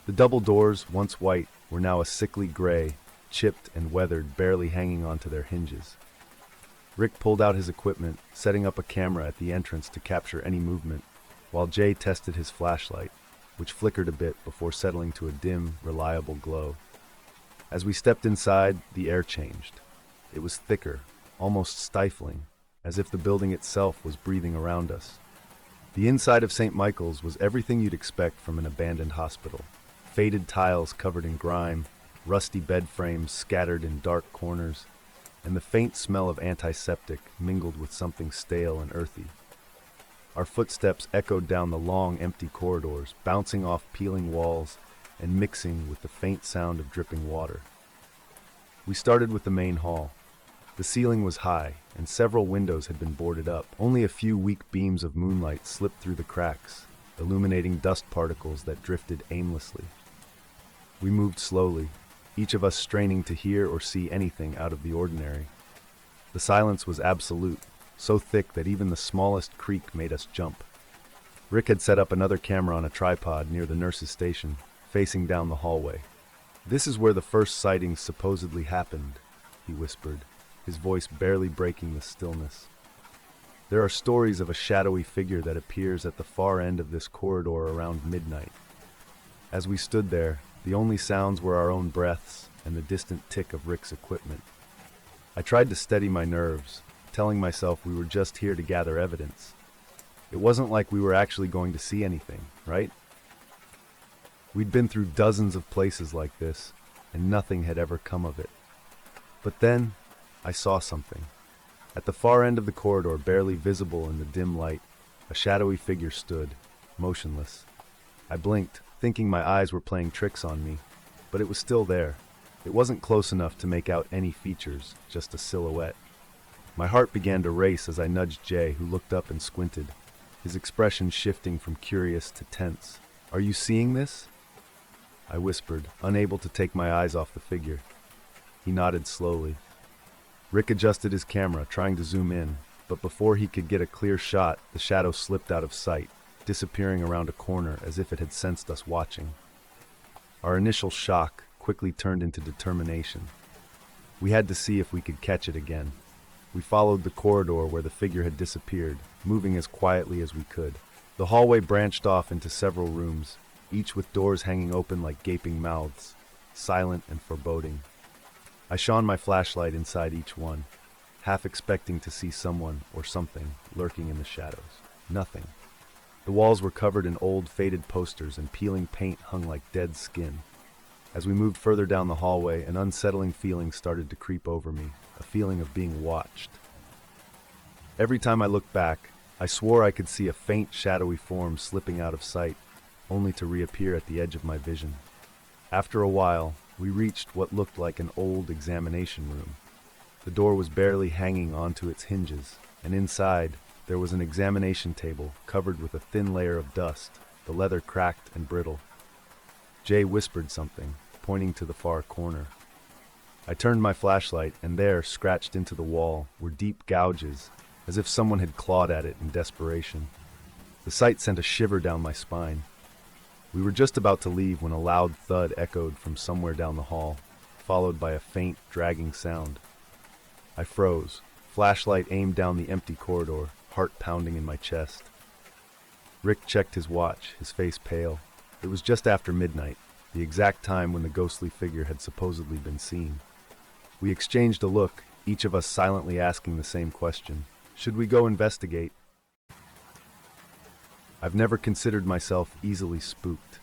The double doors, once white, were now a sickly gray, chipped and weathered, barely hanging onto their hinges. Rick pulled out his equipment, setting up a camera at the entrance to capture any movement, while Jay tested his flashlight, which flickered a bit before settling to a dim, reliable glow. As we stepped inside, the air changed. It was thicker, almost stifling, as if the building itself was breathing around us. The inside of St. Michael's was everything you'd expect from an abandoned hospital. Faded tiles covered in grime, rusty bed frames scattered in dark corners, and the faint smell of antiseptic mingled with something stale and earthy. Our footsteps echoed down the long, empty corridors, bouncing off peeling walls and mixing with the faint sound of dripping water. We started with the main hall. The ceiling was high, and several windows had been boarded up. Only a few weak beams of moonlight slipped through the cracks, illuminating dust particles that drifted aimlessly. We moved slowly, each of us straining to hear or see anything out of the ordinary. The silence was absolute, so thick that even the smallest creak made us jump. Rick had set up another camera on a tripod near the nurse's station, facing down the hallway. "This is where the first sightings supposedly happened," he whispered, his voice barely breaking the stillness. "There are stories of a shadowy figure that appears at the far end of this corridor around midnight." As we stood there, the only sounds were our own breaths and the distant tick of Rick's equipment. I tried to steady my nerves, telling myself we were just here to gather evidence. It wasn't like we were actually going to see anything, right? We'd been through dozens of places like this, and nothing had ever come of it. But then, I saw something. At the far end of the corridor, barely visible in the dim light, a shadowy figure stood, motionless. I blinked, thinking my eyes were playing tricks on me, but it was still there. It wasn't close enough to make out any features, just a silhouette. My heart began to race as I nudged Jay, who looked up and squinted, his expression shifting from curious to tense. "Are you seeing this?" I whispered, unable to take my eyes off the figure. He nodded slowly. Rick adjusted his camera, trying to zoom in, but before he could get a clear shot, the shadow slipped out of sight, disappearing around a corner as if it had sensed us watching. Our initial shock quickly turned into determination. We had to see if we could catch it again. We followed the corridor where the figure had disappeared, moving as quietly as we could. The hallway branched off into several rooms, each with doors hanging open like gaping mouths, silent and foreboding. I shone my flashlight inside each one, half expecting to see someone or something lurking in the shadows. Nothing. The walls were covered in old, faded posters, and peeling paint hung like dead skin. As we moved further down the hallway, an unsettling feeling started to creep over me, a feeling of being watched. Every time I looked back, I swore I could see a faint, shadowy form slipping out of sight, only to reappear at the edge of my vision. After a while, we reached what looked like an old examination room. The door was barely hanging onto its hinges, and inside, there was an examination table covered with a thin layer of dust, the leather cracked and brittle. Jay whispered something, pointing to the far corner. I turned my flashlight, and there, scratched into the wall, were deep gouges, as if someone had clawed at it in desperation. The sight sent a shiver down my spine. We were just about to leave when a loud thud echoed from somewhere down the hall, followed by a faint, dragging sound. I froze, flashlight aimed down the empty corridor, heart pounding in my chest. Rick checked his watch, his face pale. It was just after midnight, the exact time when the ghostly figure had supposedly been seen. We exchanged a look, each of us silently asking the same question. Should we go investigate? I've never considered myself easily spooked.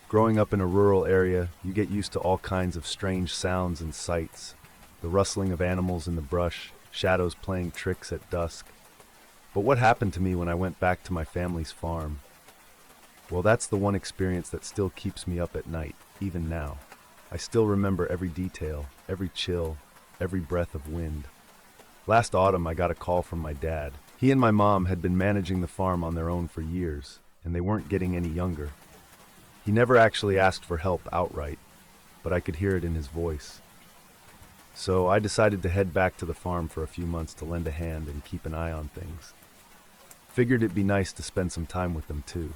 Growing up in a rural area, you get used to all kinds of strange sounds and sights. The rustling of animals in the brush, shadows playing tricks at dusk. But what happened to me when I went back to my family's farm? Well, that's the one experience that still keeps me up at night, even now. I still remember every detail, every chill, every breath of wind. Last autumn, I got a call from my dad. He and my mom had been managing the farm on their own for years, and they weren't getting any younger. He never actually asked for help outright, but I could hear it in his voice. So I decided to head back to the farm for a few months to lend a hand and keep an eye on things. Figured it'd be nice to spend some time with them too.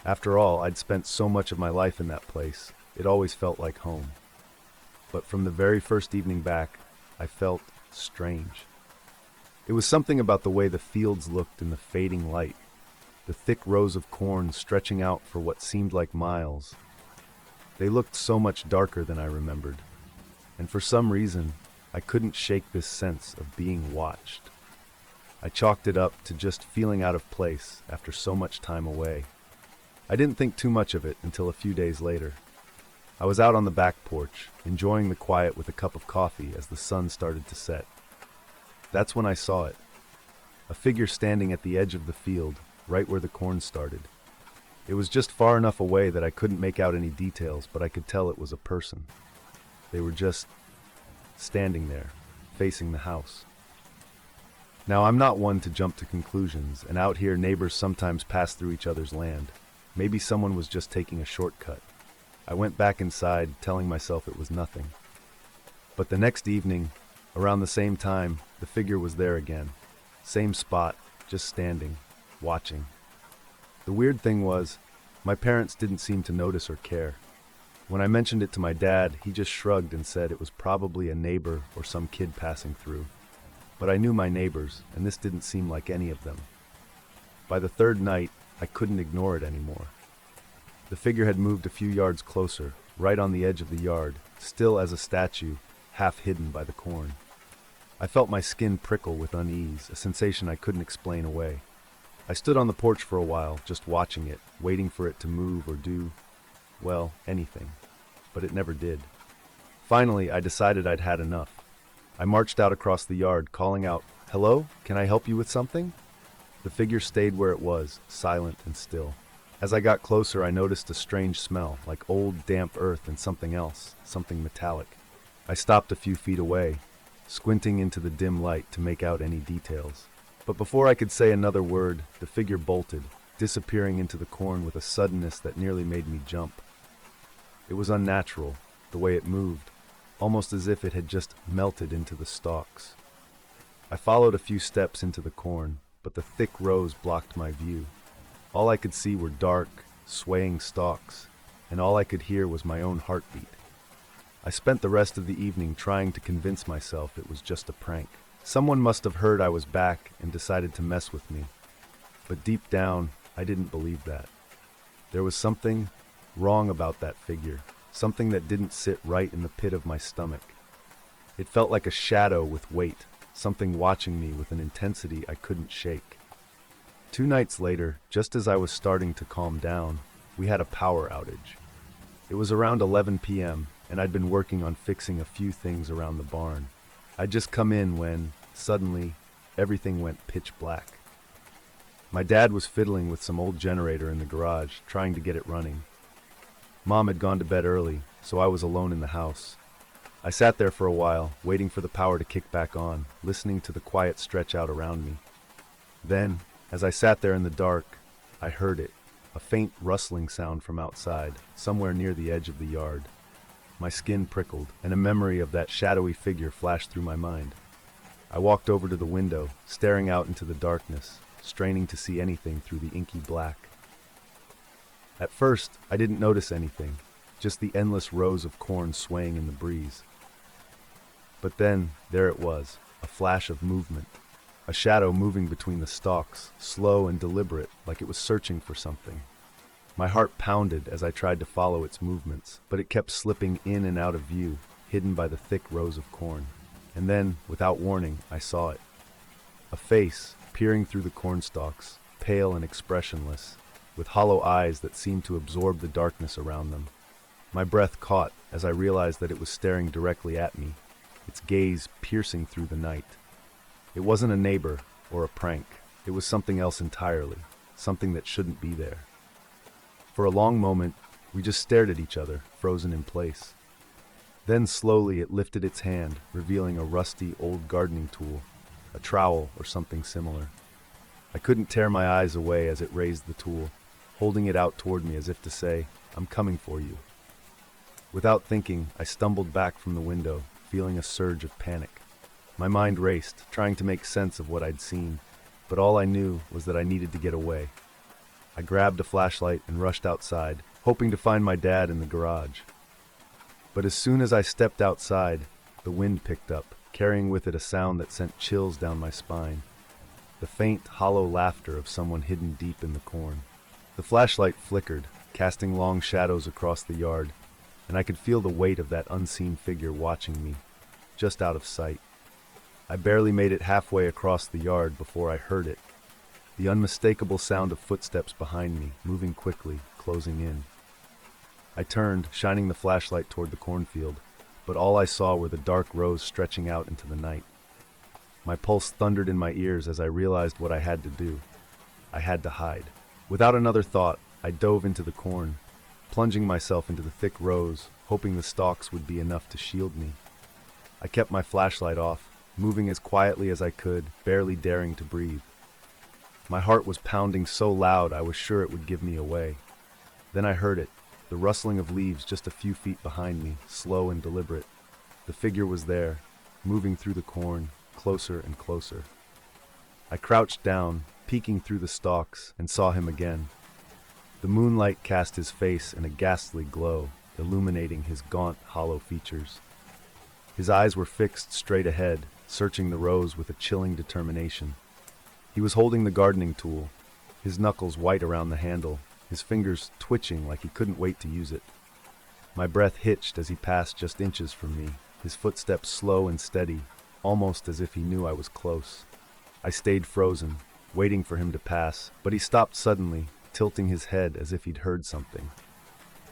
After all, I'd spent so much of my life in that place, it always felt like home. But from the very first evening back, I felt strange. It was something about the way the fields looked in the fading light, the thick rows of corn stretching out for what seemed like miles. They looked so much darker than I remembered, and for some reason, I couldn't shake this sense of being watched. I chalked it up to just feeling out of place after so much time away. I didn't think too much of it until a few days later. I was out on the back porch, enjoying the quiet with a cup of coffee as the sun started to set. That's when I saw it. A figure standing at the edge of the field, right where the corn started. It was just far enough away that I couldn't make out any details, but I could tell it was a person. They were just standing there, facing the house. Now, I'm not one to jump to conclusions, and out here neighbors sometimes pass through each other's land. Maybe someone was just taking a shortcut. I went back inside, telling myself it was nothing. But the next evening, around the same time, the figure was there again. Same spot, just standing, watching. The weird thing was, my parents didn't seem to notice or care. When I mentioned it to my dad, he just shrugged and said it was probably a neighbor or some kid passing through. But I knew my neighbors, and this didn't seem like any of them. By the third night, I couldn't ignore it anymore. The figure had moved a few yards closer, right on the edge of the yard, still as a statue, half hidden by the corn. I felt my skin prickle with unease, a sensation I couldn't explain away. I stood on the porch for a while, just watching it, waiting for it to move or do, well, anything. But it never did. Finally, I decided I'd had enough. I marched out across the yard, calling out, "Hello? Can I help you with something?" The figure stayed where it was, silent and still. As I got closer, I noticed a strange smell, like old, damp earth and something else, something metallic. I stopped a few feet away, squinting into the dim light to make out any details. But before I could say another word, the figure bolted, disappearing into the corn with a suddenness that nearly made me jump. It was unnatural, the way it moved, almost as if it had just melted into the stalks. I followed a few steps into the corn, but the thick rows blocked my view. All I could see were dark, swaying stalks, and all I could hear was my own heartbeat. I spent the rest of the evening trying to convince myself it was just a prank. Someone must have heard I was back and decided to mess with me. But deep down, I didn't believe that. There was something wrong about that figure, something that didn't sit right in the pit of my stomach. It felt like a shadow with weight, something watching me with an intensity I couldn't shake. 2 nights later, just as I was starting to calm down, we had a power outage. It was around 11 p.m., and I'd been working on fixing a few things around the barn. I'd just come in when, suddenly, everything went pitch black. My dad was fiddling with some old generator in the garage, trying to get it running. Mom had gone to bed early, so I was alone in the house. I sat there for a while, waiting for the power to kick back on, listening to the quiet stretch out around me. Then, as I sat there in the dark, I heard it, a faint rustling sound from outside, somewhere near the edge of the yard. My skin prickled, and a memory of that shadowy figure flashed through my mind. I walked over to the window, staring out into the darkness, straining to see anything through the inky black. At first, I didn't notice anything, just the endless rows of corn swaying in the breeze. But then, there it was, a flash of movement, a shadow moving between the stalks, slow and deliberate, like it was searching for something. My heart pounded as I tried to follow its movements, but it kept slipping in and out of view, hidden by the thick rows of corn. And then, without warning, I saw it. A face, peering through the corn stalks, pale and expressionless, with hollow eyes that seemed to absorb the darkness around them. My breath caught as I realized that it was staring directly at me, its gaze piercing through the night. It wasn't a neighbor or a prank. It was something else entirely, something that shouldn't be there. For a long moment, we just stared at each other, frozen in place. Then slowly it lifted its hand, revealing a rusty old gardening tool, a trowel or something similar. I couldn't tear my eyes away as it raised the tool, holding it out toward me as if to say, "I'm coming for you." Without thinking, I stumbled back from the window, feeling a surge of panic. My mind raced, trying to make sense of what I'd seen, but all I knew was that I needed to get away. I grabbed a flashlight and rushed outside, hoping to find my dad in the garage. But as soon as I stepped outside, the wind picked up, carrying with it a sound that sent chills down my spine. The faint, hollow laughter of someone hidden deep in the corn. The flashlight flickered, casting long shadows across the yard, and I could feel the weight of that unseen figure watching me, just out of sight. I barely made it halfway across the yard before I heard it. The unmistakable sound of footsteps behind me, moving quickly, closing in. I turned, shining the flashlight toward the cornfield, but all I saw were the dark rows stretching out into the night. My pulse thundered in my ears as I realized what I had to do. I had to hide. Without another thought, I dove into the corn, plunging myself into the thick rows, hoping the stalks would be enough to shield me. I kept my flashlight off, moving as quietly as I could, barely daring to breathe. My heart was pounding so loud I was sure it would give me away. Then I heard it, the rustling of leaves just a few feet behind me, slow and deliberate. The figure was there, moving through the corn, closer and closer. I crouched down, peeking through the stalks, and saw him again. The moonlight cast his face in a ghastly glow, illuminating his gaunt, hollow features. His eyes were fixed straight ahead, searching the rows with a chilling determination. He was holding the gardening tool, his knuckles white around the handle, his fingers twitching like he couldn't wait to use it. My breath hitched as he passed just inches from me, his footsteps slow and steady, almost as if he knew I was close. I stayed frozen, waiting for him to pass, but he stopped suddenly, tilting his head as if he'd heard something.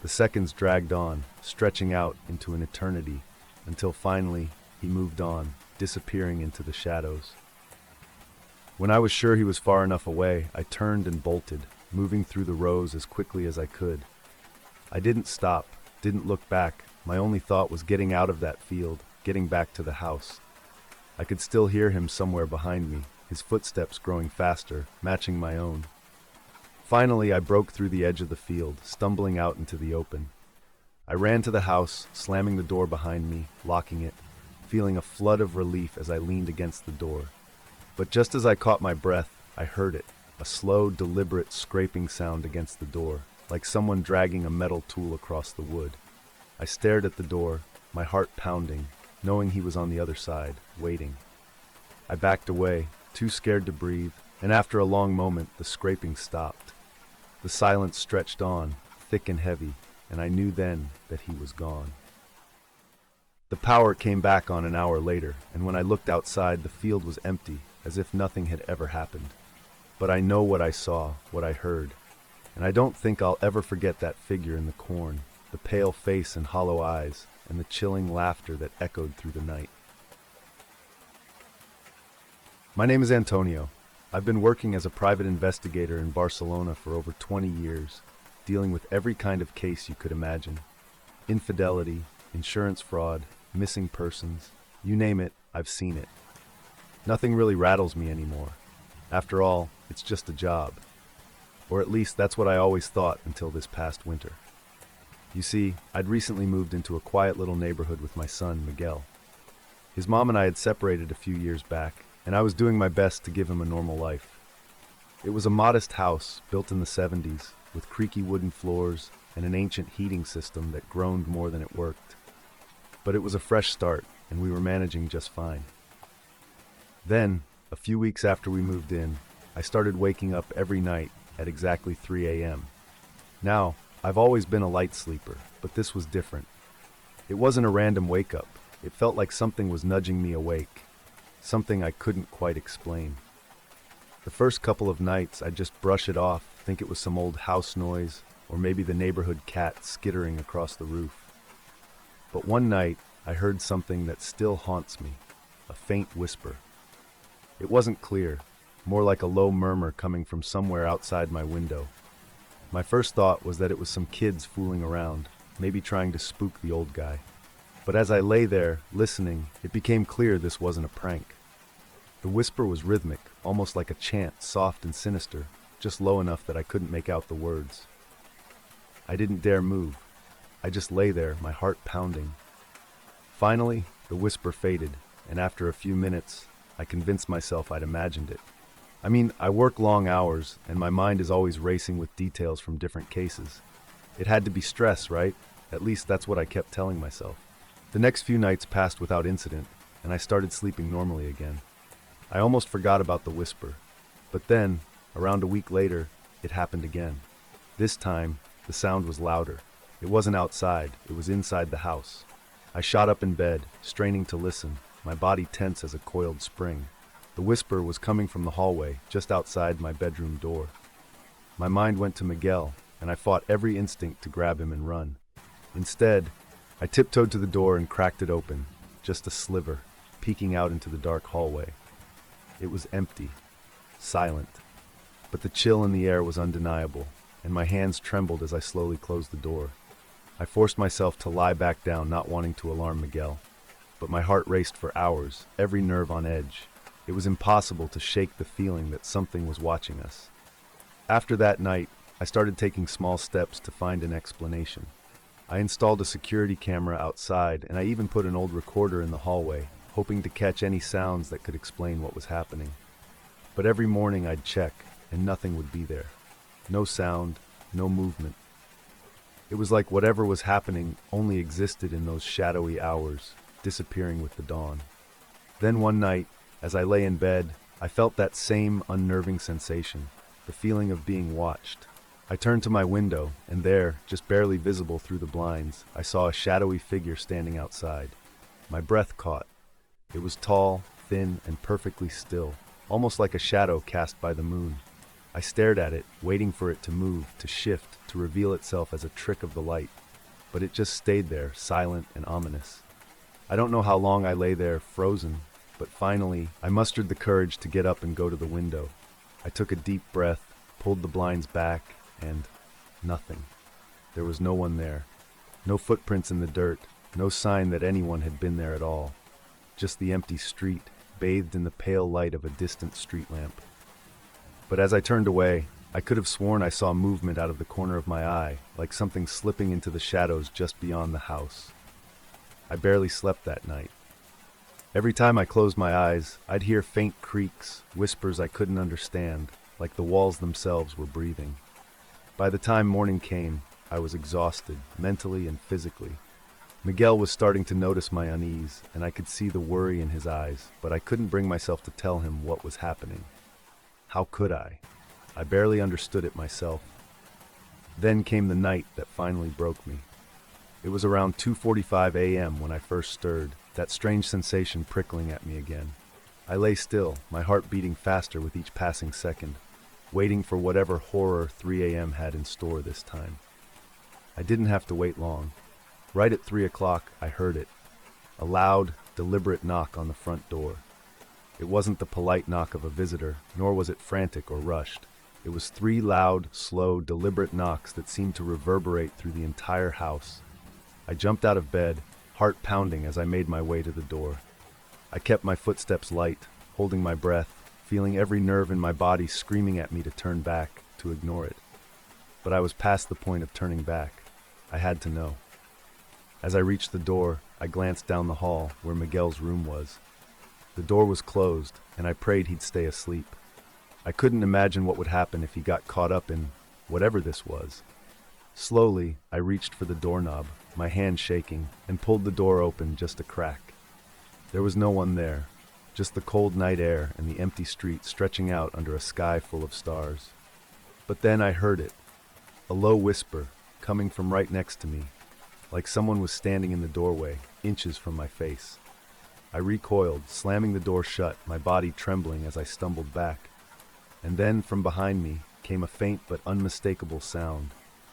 The seconds dragged on, stretching out into an eternity, until finally he moved on, disappearing into the shadows. When I was sure he was far enough away, I turned and bolted, moving through the rows as quickly as I could. I didn't stop, didn't look back. My only thought was getting out of that field, getting back to the house. I could still hear him somewhere behind me, his footsteps growing faster, matching my own. Finally, I broke through the edge of the field, stumbling out into the open. I ran to the house, slamming the door behind me, locking it, feeling a flood of relief as I leaned against the door. But just as I caught my breath, I heard it, a slow, deliberate scraping sound against the door, like someone dragging a metal tool across the wood. I stared at the door, my heart pounding, knowing he was on the other side, waiting. I backed away, too scared to breathe, and after a long moment, the scraping stopped. The silence stretched on, thick and heavy, and I knew then that he was gone. The power came back on an hour later, and when I looked outside, the field was empty, as if nothing had ever happened. But I know what I saw, what I heard, and I don't think I'll ever forget that figure in the corn, the pale face and hollow eyes, and the chilling laughter that echoed through the night. My name is Antonio. I've been working as a private investigator in Barcelona for over 20 years, dealing with every kind of case you could imagine. Infidelity, insurance fraud, missing persons, you name it, I've seen it. Nothing really rattles me anymore. After all, it's just a job. Or at least that's what I always thought until this past winter. You see, I'd recently moved into a quiet little neighborhood with my son, Miguel. His mom and I had separated a few years back, and I was doing my best to give him a normal life. It was a modest house built in the 70s, with creaky wooden floors and an ancient heating system that groaned more than it worked. But it was a fresh start, and we were managing just fine. Then, a few weeks after we moved in, I started waking up every night at exactly 3 a.m. Now, I've always been a light sleeper, but this was different. It wasn't a random wake-up. It felt like something was nudging me awake, something I couldn't quite explain. The first couple of nights, I'd just brush it off, think it was some old house noise, or maybe the neighborhood cat skittering across the roof. But one night, I heard something that still haunts me, a faint whisper. It wasn't clear, more like a low murmur coming from somewhere outside my window. My first thought was that it was some kids fooling around, maybe trying to spook the old guy. But as I lay there, listening, it became clear this wasn't a prank. The whisper was rhythmic, almost like a chant, soft and sinister, just low enough that I couldn't make out the words. I didn't dare move. I just lay there, my heart pounding. Finally, the whisper faded, and after a few minutes, I convinced myself I'd imagined it. I mean, I work long hours, and my mind is always racing with details from different cases. It had to be stress, right? At least that's what I kept telling myself. The next few nights passed without incident, and I started sleeping normally again. I almost forgot about the whisper. But then, around a week later, it happened again. This time, the sound was louder. It wasn't outside, it was inside the house. I shot up in bed, straining to listen, my body tense as a coiled spring. The whisper was coming from the hallway, just outside my bedroom door. My mind went to Miguel, and I fought every instinct to grab him and run. Instead, I tiptoed to the door and cracked it open, just a sliver, peeking out into the dark hallway. It was empty, silent, but the chill in the air was undeniable, and my hands trembled as I slowly closed the door. I forced myself to lie back down, not wanting to alarm Miguel, but my heart raced for hours, every nerve on edge. It was impossible to shake the feeling that something was watching us. After that night, I started taking small steps to find an explanation. I installed a security camera outside, and I even put an old recorder in the hallway, hoping to catch any sounds that could explain what was happening. But every morning I'd check, and nothing would be there. No sound, no movement. It was like whatever was happening only existed in those shadowy hours, disappearing with the dawn. Then one night, as I lay in bed, I felt that same unnerving sensation, the feeling of being watched. I turned to my window, and there, just barely visible through the blinds, I saw a shadowy figure standing outside. My breath caught. It was tall, thin, and perfectly still, almost like a shadow cast by the moon. I stared at it, waiting for it to move, to shift, to reveal itself as a trick of the light. But it just stayed there, silent and ominous. I don't know how long I lay there, frozen, but finally, I mustered the courage to get up and go to the window. I took a deep breath, pulled the blinds back, and nothing. There was no one there. No footprints in the dirt, no sign that anyone had been there at all. Just the empty street, bathed in the pale light of a distant street lamp. But as I turned away, I could have sworn I saw movement out of the corner of my eye, like something slipping into the shadows just beyond the house. I barely slept that night. Every time I closed my eyes, I'd hear faint creaks, whispers I couldn't understand, like the walls themselves were breathing. By the time morning came, I was exhausted, mentally and physically. Miguel was starting to notice my unease, and I could see the worry in his eyes, but I couldn't bring myself to tell him what was happening. How could I? I barely understood it myself. Then came the night that finally broke me. It was around 2:45 a.m. when I first stirred, that strange sensation prickling at me again. I lay still, my heart beating faster with each passing second, waiting for whatever horror 3 a.m. had in store this time. I didn't have to wait long. Right at 3 o'clock, I heard it. A loud, deliberate knock on the front door. It wasn't the polite knock of a visitor, nor was it frantic or rushed. It was 3 loud, slow, deliberate knocks that seemed to reverberate through the entire house. I jumped out of bed, heart pounding as I made my way to the door. I kept my footsteps light, holding my breath, feeling every nerve in my body screaming at me to turn back, to ignore it. But I was past the point of turning back. I had to know. As I reached the door, I glanced down the hall where Miguel's room was. The door was closed, and I prayed he'd stay asleep. I couldn't imagine what would happen if he got caught up in whatever this was. Slowly, I reached for the doorknob, my hand shaking, and pulled the door open just a crack. There was no one there, just the cold night air and the empty street stretching out under a sky full of stars. But then I heard it, a low whisper, coming from right next to me, like someone was standing in the doorway, inches from my face. I recoiled, slamming the door shut, my body trembling as I stumbled back. And then, from behind me, came a faint but unmistakable sound,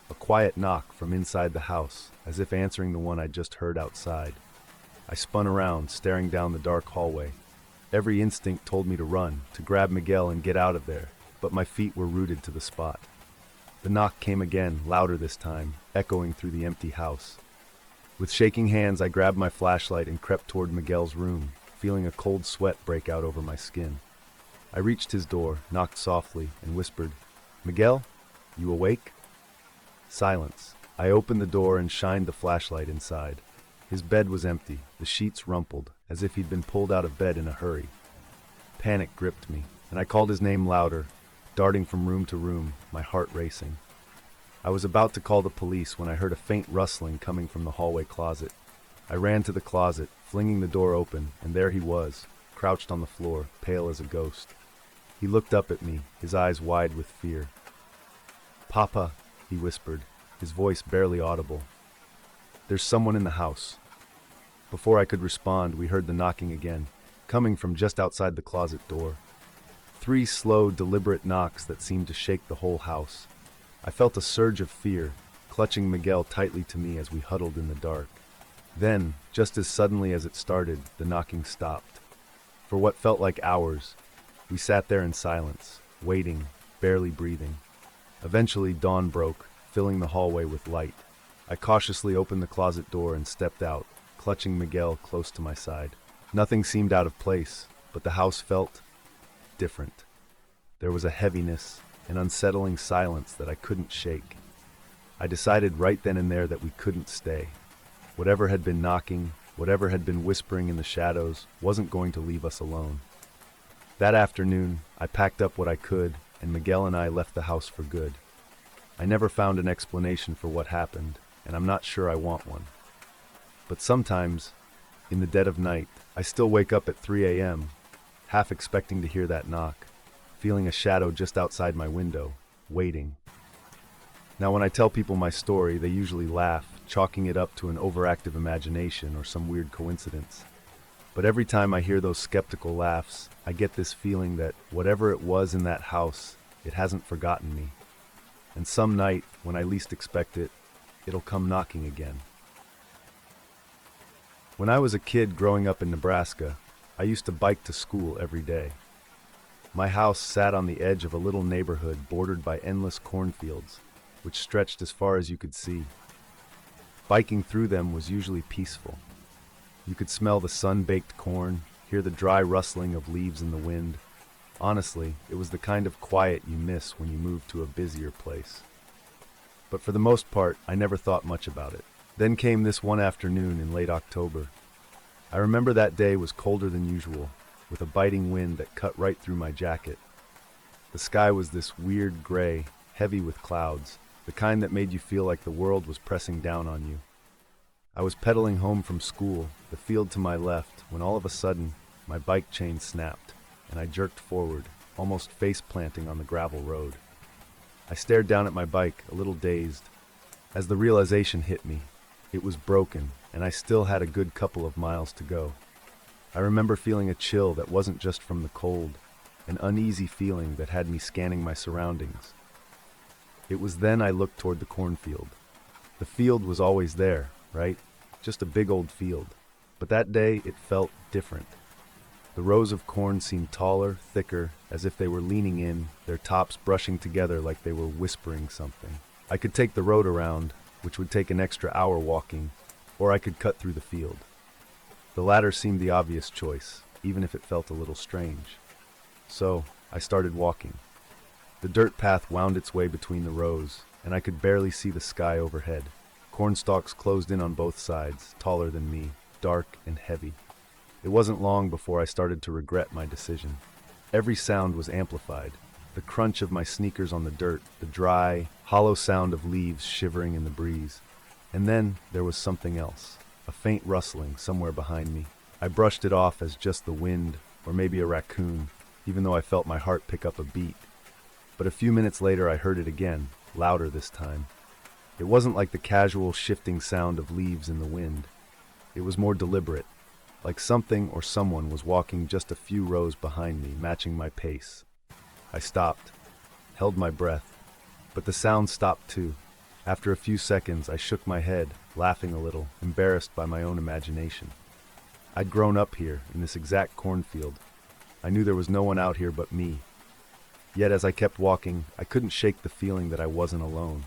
a quiet knock from inside the house, as if answering the one I'd just heard outside. I spun around, staring down the dark hallway. Every instinct told me to run, to grab Miguel and get out of there, but my feet were rooted to the spot. The knock came again, louder this time, echoing through the empty house. With shaking hands, I grabbed my flashlight and crept toward Miguel's room, feeling a cold sweat break out over my skin. I reached his door, knocked softly, and whispered, "Miguel, you awake?" Silence. I opened the door and shined the flashlight inside. His bed was empty, the sheets rumpled, as if he'd been pulled out of bed in a hurry. Panic gripped me, and I called his name louder, darting from room to room, my heart racing. I was about to call the police when I heard a faint rustling coming from the hallway closet. I ran to the closet, flinging the door open, and there he was, crouched on the floor, pale as a ghost. He looked up at me, his eyes wide with fear. "Papa," he whispered, his voice barely audible. "There's someone in the house." Before I could respond, we heard the knocking again, coming from just outside the closet door. 3 slow, deliberate knocks that seemed to shake the whole house. I felt a surge of fear, clutching Miguel tightly to me as we huddled in the dark. Then, just as suddenly as it started, the knocking stopped. For what felt like hours, we sat there in silence, waiting, barely breathing. Eventually, dawn broke, filling the hallway with light. I cautiously opened the closet door and stepped out, clutching Miguel close to my side. Nothing seemed out of place, but the house felt different. There was a heaviness, an unsettling silence that I couldn't shake. I decided right then and there that we couldn't stay. Whatever had been knocking, whatever had been whispering in the shadows, wasn't going to leave us alone. That afternoon, I packed up what I could, and Miguel and I left the house for good. I never found an explanation for what happened, and I'm not sure I want one. But sometimes, in the dead of night, I still wake up at 3 a.m., half expecting to hear that knock, feeling a shadow just outside my window, waiting. Now, when I tell people my story, they usually laugh, chalking it up to an overactive imagination or some weird coincidence. But every time I hear those skeptical laughs, I get this feeling that whatever it was in that house, it hasn't forgotten me. And some night, when I least expect it, it'll come knocking again. When I was a kid growing up in Nebraska, I used to bike to school every day. My house sat on the edge of a little neighborhood bordered by endless cornfields, which stretched as far as you could see. Biking through them was usually peaceful. You could smell the sun-baked corn, hear the dry rustling of leaves in the wind, Honestly, it was the kind of quiet you miss when you move to a busier place. But for the most part, I never thought much about it. Then came this one afternoon in late October. I remember that day was colder than usual, with a biting wind that cut right through my jacket. The sky was this weird gray, heavy with clouds, the kind that made you feel like the world was pressing down on you. I was pedaling home from school, the field to my left, when all of a sudden, my bike chain snapped, and I jerked forward, almost face-planting on the gravel road. I stared down at my bike, a little dazed. As the realization hit me, it was broken, and I still had a good couple of miles to go. I remember feeling a chill that wasn't just from the cold, an uneasy feeling that had me scanning my surroundings. It was then I looked toward the cornfield. The field was always there, right? Just a big old field. But that day, it felt different. The rows of corn seemed taller, thicker, as if they were leaning in, their tops brushing together like they were whispering something. I could take the road around, which would take an extra hour walking, or I could cut through the field. The latter seemed the obvious choice, even if it felt a little strange. So, I started walking. The dirt path wound its way between the rows, and I could barely see the sky overhead. Corn stalks closed in on both sides, taller than me, dark and heavy. It wasn't long before I started to regret my decision. Every sound was amplified. The crunch of my sneakers on the dirt, the dry, hollow sound of leaves shivering in the breeze. And then there was something else, a faint rustling somewhere behind me. I brushed it off as just the wind, or maybe a raccoon, even though I felt my heart pick up a beat. But a few minutes later I heard it again, louder this time. It wasn't like the casual shifting sound of leaves in the wind. It was more deliberate, like something or someone was walking just a few rows behind me, matching my pace. I stopped, held my breath, but the sound stopped too. After a few seconds, I shook my head, laughing a little, embarrassed by my own imagination. I'd grown up here, in this exact cornfield. I knew there was no one out here but me. Yet as I kept walking, I couldn't shake the feeling that I wasn't alone.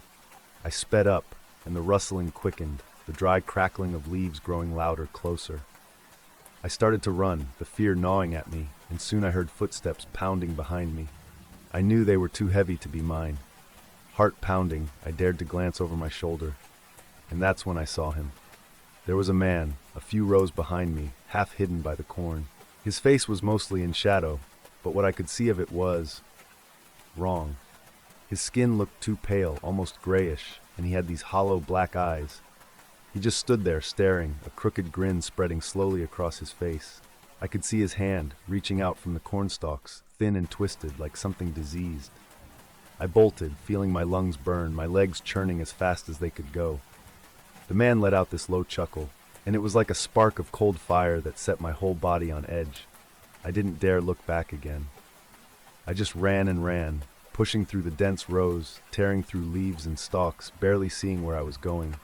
I sped up, and the rustling quickened, the dry crackling of leaves growing louder, closer. I started to run, the fear gnawing at me, and soon I heard footsteps pounding behind me. I knew they were too heavy to be mine. Heart pounding, I dared to glance over my shoulder, and that's when I saw him. There was a man, a few rows behind me, half hidden by the corn. His face was mostly in shadow, but what I could see of it was wrong. His skin looked too pale, almost grayish, and he had these hollow black eyes. He just stood there staring, a crooked grin spreading slowly across his face. I could see his hand, reaching out from the corn stalks, thin and twisted like something diseased. I bolted, feeling my lungs burn, my legs churning as fast as they could go. The man let out this low chuckle, and it was like a spark of cold fire that set my whole body on edge. I didn't dare look back again. I just ran and ran, pushing through the dense rows, tearing through leaves and stalks, barely seeing where I was going.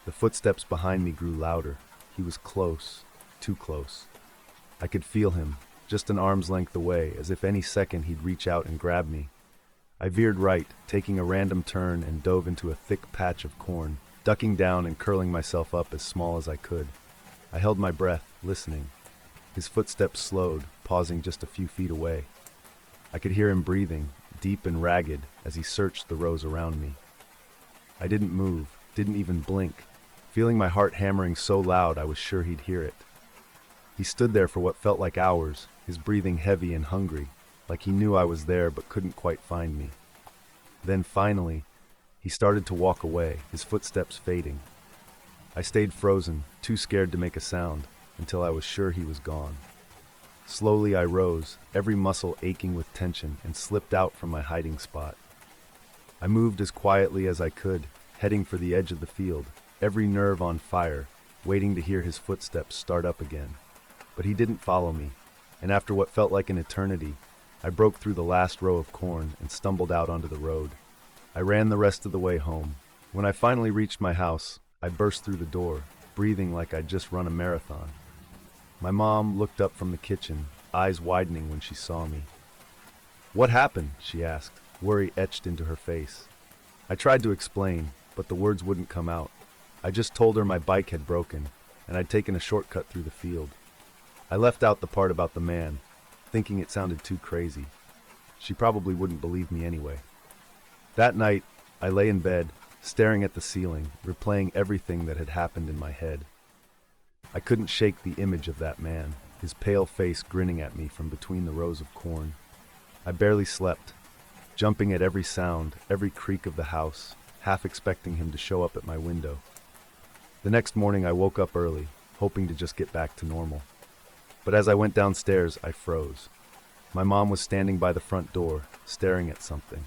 The footsteps behind me grew louder. He was close, too close. I could feel him, just an arm's length away, as if any second he'd reach out and grab me. I veered right, taking a random turn, and dove into a thick patch of corn, ducking down and curling myself up as small as I could. I held my breath, listening. His footsteps slowed, pausing just a few feet away. I could hear him breathing, deep and ragged, as he searched the rows around me. I didn't move, didn't even blink, feeling my heart hammering so loud I was sure he'd hear it. He stood there for what felt like hours, his breathing heavy and hungry, like he knew I was there but couldn't quite find me. Then finally, he started to walk away, his footsteps fading. I stayed frozen, too scared to make a sound, until I was sure he was gone. Slowly I rose, every muscle aching with tension, and slipped out from my hiding spot. I moved as quietly as I could, heading for the edge of the field, every nerve on fire, waiting to hear his footsteps start up again. But he didn't follow me, and after what felt like an eternity, I broke through the last row of corn and stumbled out onto the road. I ran the rest of the way home. When I finally reached my house, I burst through the door, breathing like I'd just run a marathon. My mom looked up from the kitchen, eyes widening when she saw me. "What happened?" she asked, worry etched into her face. I tried to explain, but the words wouldn't come out. I just told her my bike had broken, and I'd taken a shortcut through the field. I left out the part about the man, thinking it sounded too crazy. She probably wouldn't believe me anyway. That night, I lay in bed, staring at the ceiling, replaying everything that had happened in my head. I couldn't shake the image of that man, his pale face grinning at me from between the rows of corn. I barely slept, jumping at every sound, every creak of the house, half expecting him to show up at my window. The next morning I woke up early, hoping to just get back to normal. But as I went downstairs, I froze. My mom was standing by the front door, staring at something.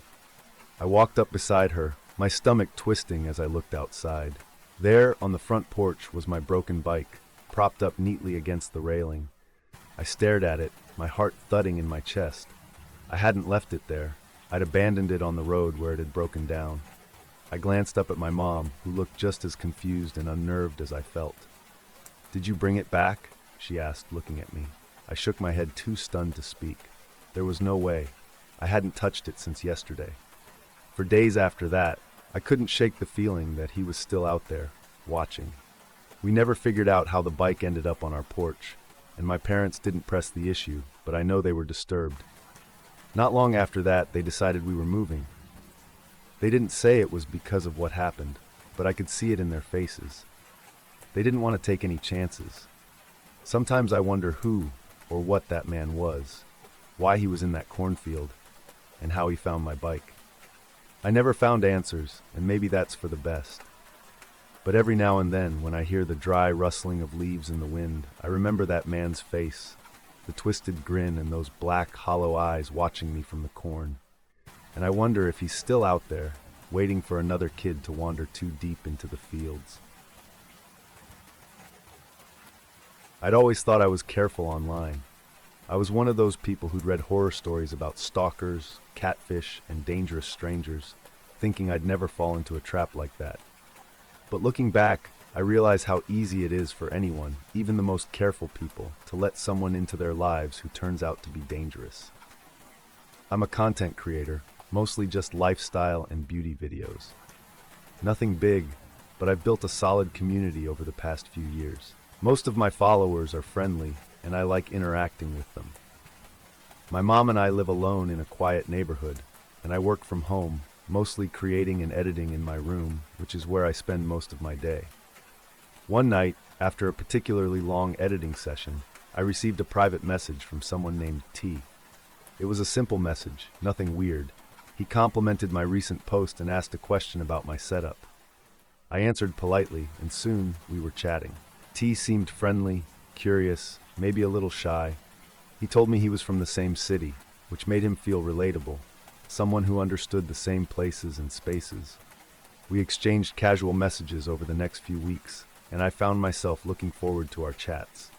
I walked up beside her, my stomach twisting as I looked outside. There, on the front porch, was my broken bike, propped up neatly against the railing. I stared at it, my heart thudding in my chest. I hadn't left it there. I'd abandoned it on the road where it had broken down. I glanced up at my mom, who looked just as confused and unnerved as I felt. "Did you bring it back?" she asked, looking at me. I shook my head, too stunned to speak. There was no way. I hadn't touched it since yesterday. For days after that, I couldn't shake the feeling that he was still out there, watching. We never figured out how the bike ended up on our porch, and my parents didn't press the issue, but I know they were disturbed. Not long after that, they decided we were moving. They didn't say it was because of what happened, but I could see it in their faces. They didn't want to take any chances. Sometimes I wonder who or what that man was, why he was in that cornfield, and how he found my bike. I never found answers, and maybe that's for the best. But every now and then, when I hear the dry rustling of leaves in the wind, I remember that man's face, the twisted grin and those black, hollow eyes watching me from the corn. And I wonder if he's still out there, waiting for another kid to wander too deep into the fields. I'd always thought I was careful online. I was one of those people who'd read horror stories about stalkers, catfish, and dangerous strangers, thinking I'd never fall into a trap like that. But looking back, I realize how easy it is for anyone, even the most careful people, to let someone into their lives who turns out to be dangerous. I'm a content creator, mostly just lifestyle and beauty videos. Nothing big, but I've built a solid community over the past few years. Most of my followers are friendly, and I like interacting with them. My mom and I live alone in a quiet neighborhood, and I work from home, mostly creating and editing in my room, which is where I spend most of my day. One night, after a particularly long editing session, I received a private message from someone named T. It was a simple message, nothing weird. He complimented my recent post and asked a question about my setup. I answered politely, and soon we were chatting. T seemed friendly, curious, maybe a little shy. He told me he was from the same city, which made him feel relatable, someone who understood the same places and spaces. We exchanged casual messages over the next few weeks, and I found myself looking forward to our chats.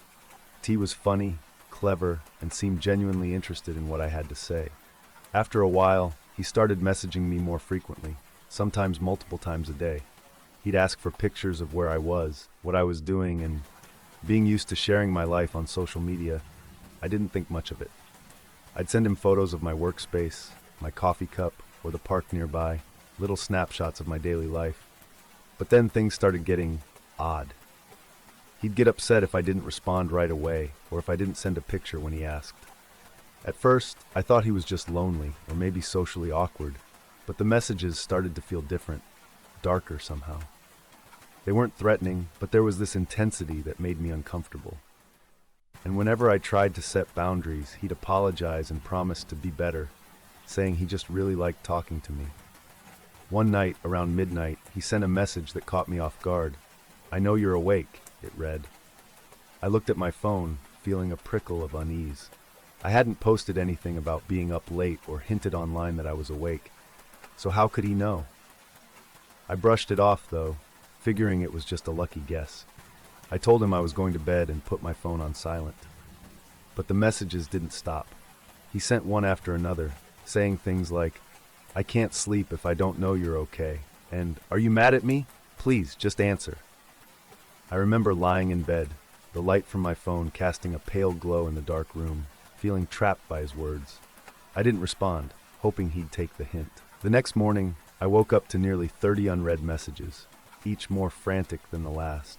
T was funny, clever, and seemed genuinely interested in what I had to say. After a while, he started messaging me more frequently, sometimes multiple times a day. He'd ask for pictures of where I was, what I was doing, and being used to sharing my life on social media, I didn't think much of it. I'd send him photos of my workspace, my coffee cup, or the park nearby, little snapshots of my daily life. But then things started getting odd. He'd get upset if I didn't respond right away, or if I didn't send a picture when he asked. At first, I thought he was just lonely, or maybe socially awkward, but the messages started to feel different, darker somehow. They weren't threatening, but there was this intensity that made me uncomfortable. And whenever I tried to set boundaries, he'd apologize and promise to be better, saying he just really liked talking to me. One night, around midnight, he sent a message that caught me off guard. "I know you're awake," it read. I looked at my phone, feeling a prickle of unease. I hadn't posted anything about being up late or hinted online that I was awake, so how could he know? I brushed it off, though, figuring it was just a lucky guess. I told him I was going to bed and put my phone on silent. But the messages didn't stop. He sent one after another, saying things like, "I can't sleep if I don't know you're okay," and "Are you mad at me? Please, just answer." I remember lying in bed, the light from my phone casting a pale glow in the dark room, feeling trapped by his words. I didn't respond, hoping he'd take the hint. The next morning, I woke up to nearly 30 unread messages, each more frantic than the last.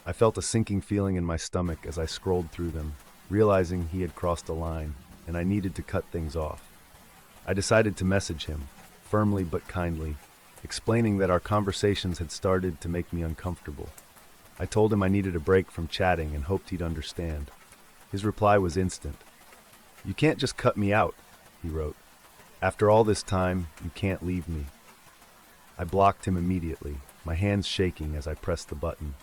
I felt a sinking feeling in my stomach as I scrolled through them, realizing he had crossed a line, and I needed to cut things off. I decided to message him, firmly but kindly, explaining that our conversations had started to make me uncomfortable. I told him I needed a break from chatting and hoped he'd understand. His reply was instant. "You can't just cut me out," he wrote. "After all this time, you can't leave me." I blocked him immediately, my hands shaking as I pressed the button.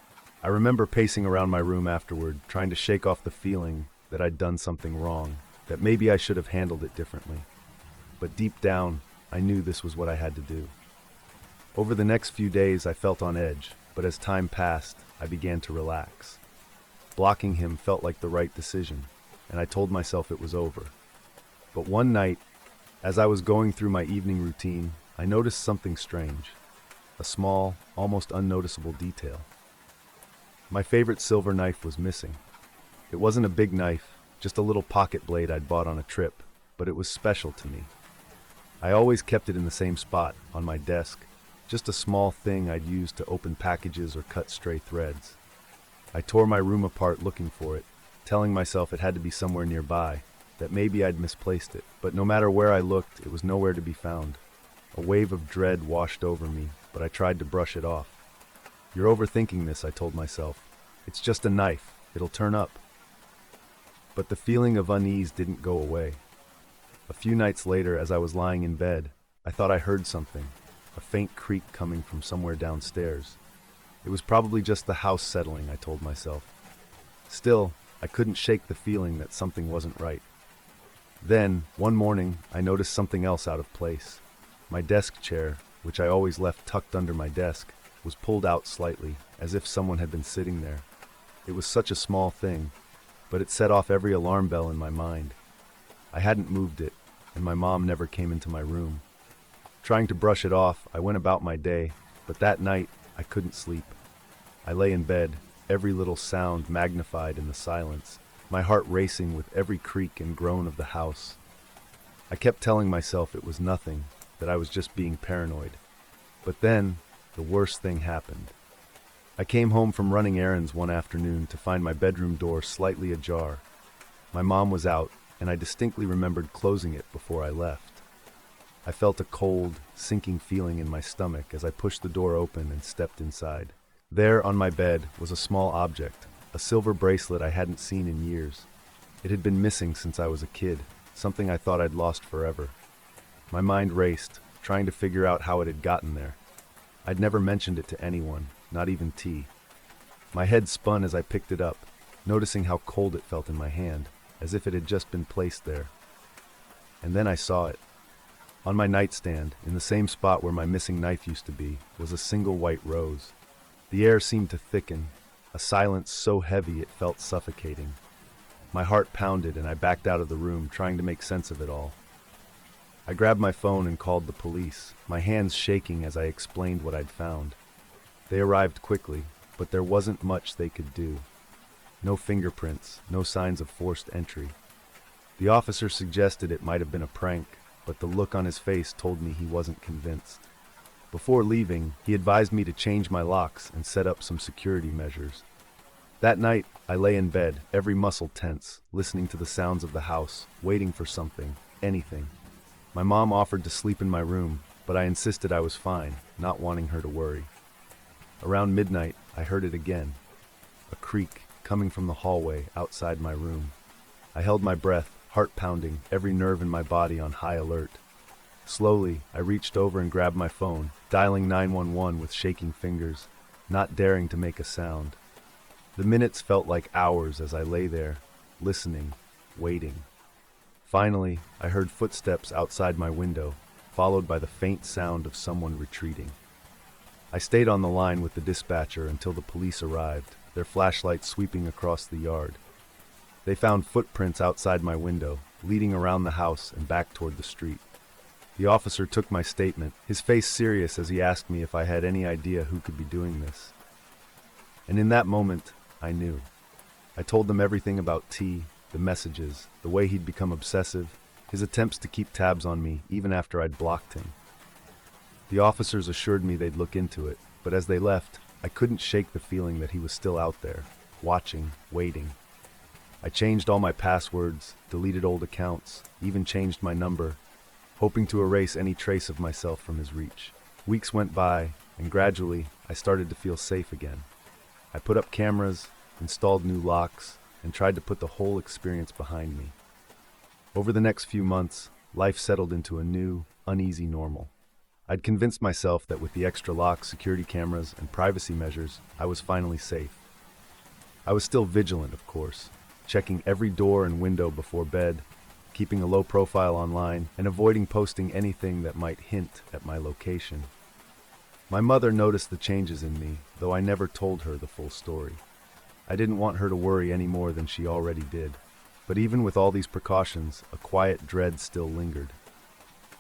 I remember pacing around my room afterward, trying to shake off the feeling that I'd done something wrong, that maybe I should have handled it differently. But deep down, I knew this was what I had to do. Over the next few days, I felt on edge, but as time passed, I began to relax. Blocking him felt like the right decision, and I told myself it was over. But one night, as I was going through my evening routine, I noticed something strange. A small, almost unnoticeable detail. My favorite silver knife was missing. It wasn't a big knife, just a little pocket blade I'd bought on a trip, but it was special to me. I always kept it in the same spot, on my desk, just a small thing I'd use to open packages or cut stray threads. I tore my room apart looking for it, telling myself it had to be somewhere nearby, that maybe I'd misplaced it, but no matter where I looked, it was nowhere to be found. A wave of dread washed over me, but I tried to brush it off. "You're overthinking this," I told myself. "It's just a knife. It'll turn up." But the feeling of unease didn't go away. A few nights later, as I was lying in bed, I thought I heard something, a faint creak coming from somewhere downstairs. It was probably just the house settling, I told myself. Still, I couldn't shake the feeling that something wasn't right. Then, one morning, I noticed something else out of place. My desk chair, which I always left tucked under my desk, was pulled out slightly, as if someone had been sitting there. It was such a small thing, but it set off every alarm bell in my mind. I hadn't moved it, and my mom never came into my room. Trying to brush it off, I went about my day, but that night, I couldn't sleep. I lay in bed, every little sound magnified in the silence, my heart racing with every creak and groan of the house. I kept telling myself it was nothing, that I was just being paranoid. But then, the worst thing happened. I came home from running errands one afternoon to find my bedroom door slightly ajar. My mom was out, and I distinctly remembered closing it before I left. I felt a cold, sinking feeling in my stomach as I pushed the door open and stepped inside. There, on my bed, was a small object, a silver bracelet I hadn't seen in years. It had been missing since I was a kid, something I thought I'd lost forever. My mind raced, trying to figure out how it had gotten there. I'd never mentioned it to anyone, not even T. My head spun as I picked it up, noticing how cold it felt in my hand, as if it had just been placed there. And then I saw it. On my nightstand, in the same spot where my missing knife used to be, was a single white rose. The air seemed to thicken, a silence so heavy it felt suffocating. My heart pounded and I backed out of the room, trying to make sense of it all. I grabbed my phone and called the police, my hands shaking as I explained what I'd found. They arrived quickly, but there wasn't much they could do. No fingerprints, no signs of forced entry. The officer suggested it might have been a prank, but the look on his face told me he wasn't convinced. Before leaving, he advised me to change my locks and set up some security measures. That night, I lay in bed, every muscle tense, listening to the sounds of the house, waiting for something, anything. My mom offered to sleep in my room, but I insisted I was fine, not wanting her to worry. Around midnight, I heard it again. A creak coming from the hallway outside my room. I held my breath, heart pounding, every nerve in my body on high alert. Slowly, I reached over and grabbed my phone, dialing 911 with shaking fingers, not daring to make a sound. The minutes felt like hours as I lay there, listening, waiting. Finally, I heard footsteps outside my window, followed by the faint sound of someone retreating. I stayed on the line with the dispatcher until the police arrived, their flashlights sweeping across the yard. They found footprints outside my window, leading around the house and back toward the street. The officer took my statement, his face serious as he asked me if I had any idea who could be doing this. And in that moment, I knew. I told them everything about T, the messages, the way he'd become obsessive, his attempts to keep tabs on me even after I'd blocked him. The officers assured me they'd look into it, but as they left, I couldn't shake the feeling that he was still out there, watching, waiting. I changed all my passwords, deleted old accounts, even changed my number. hoping to erase any trace of myself from his reach. Weeks went by, and gradually, I started to feel safe again. I put up cameras, installed new locks, and tried to put the whole experience behind me. Over the next few months, life settled into a new, uneasy normal. I'd convinced myself that with the extra locks, security cameras, and privacy measures, I was finally safe. I was still vigilant, of course, checking every door and window before bed, keeping a low profile online, and avoiding posting anything that might hint at my location. My mother noticed the changes in me, though I never told her the full story. I didn't want her to worry any more than she already did. But even with all these precautions, a quiet dread still lingered.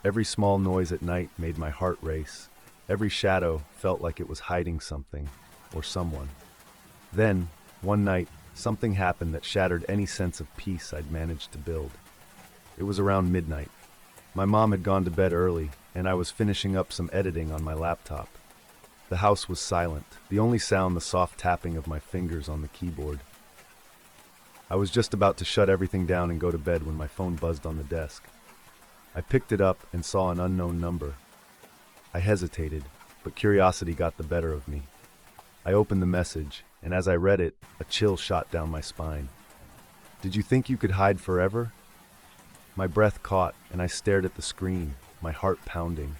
Every small noise at night made my heart race. Every shadow felt like it was hiding something or someone. Then, one night, something happened that shattered any sense of peace I'd managed to build. It was around midnight. My mom had gone to bed early, and I was finishing up some editing on my laptop. The house was silent, the only sound the soft tapping of my fingers on the keyboard. I was just about to shut everything down and go to bed when my phone buzzed on the desk. I picked it up and saw an unknown number. I hesitated, but curiosity got the better of me. I opened the message, and as I read it, a chill shot down my spine. "Did you think you could hide forever?" My breath caught, and I stared at the screen, my heart pounding.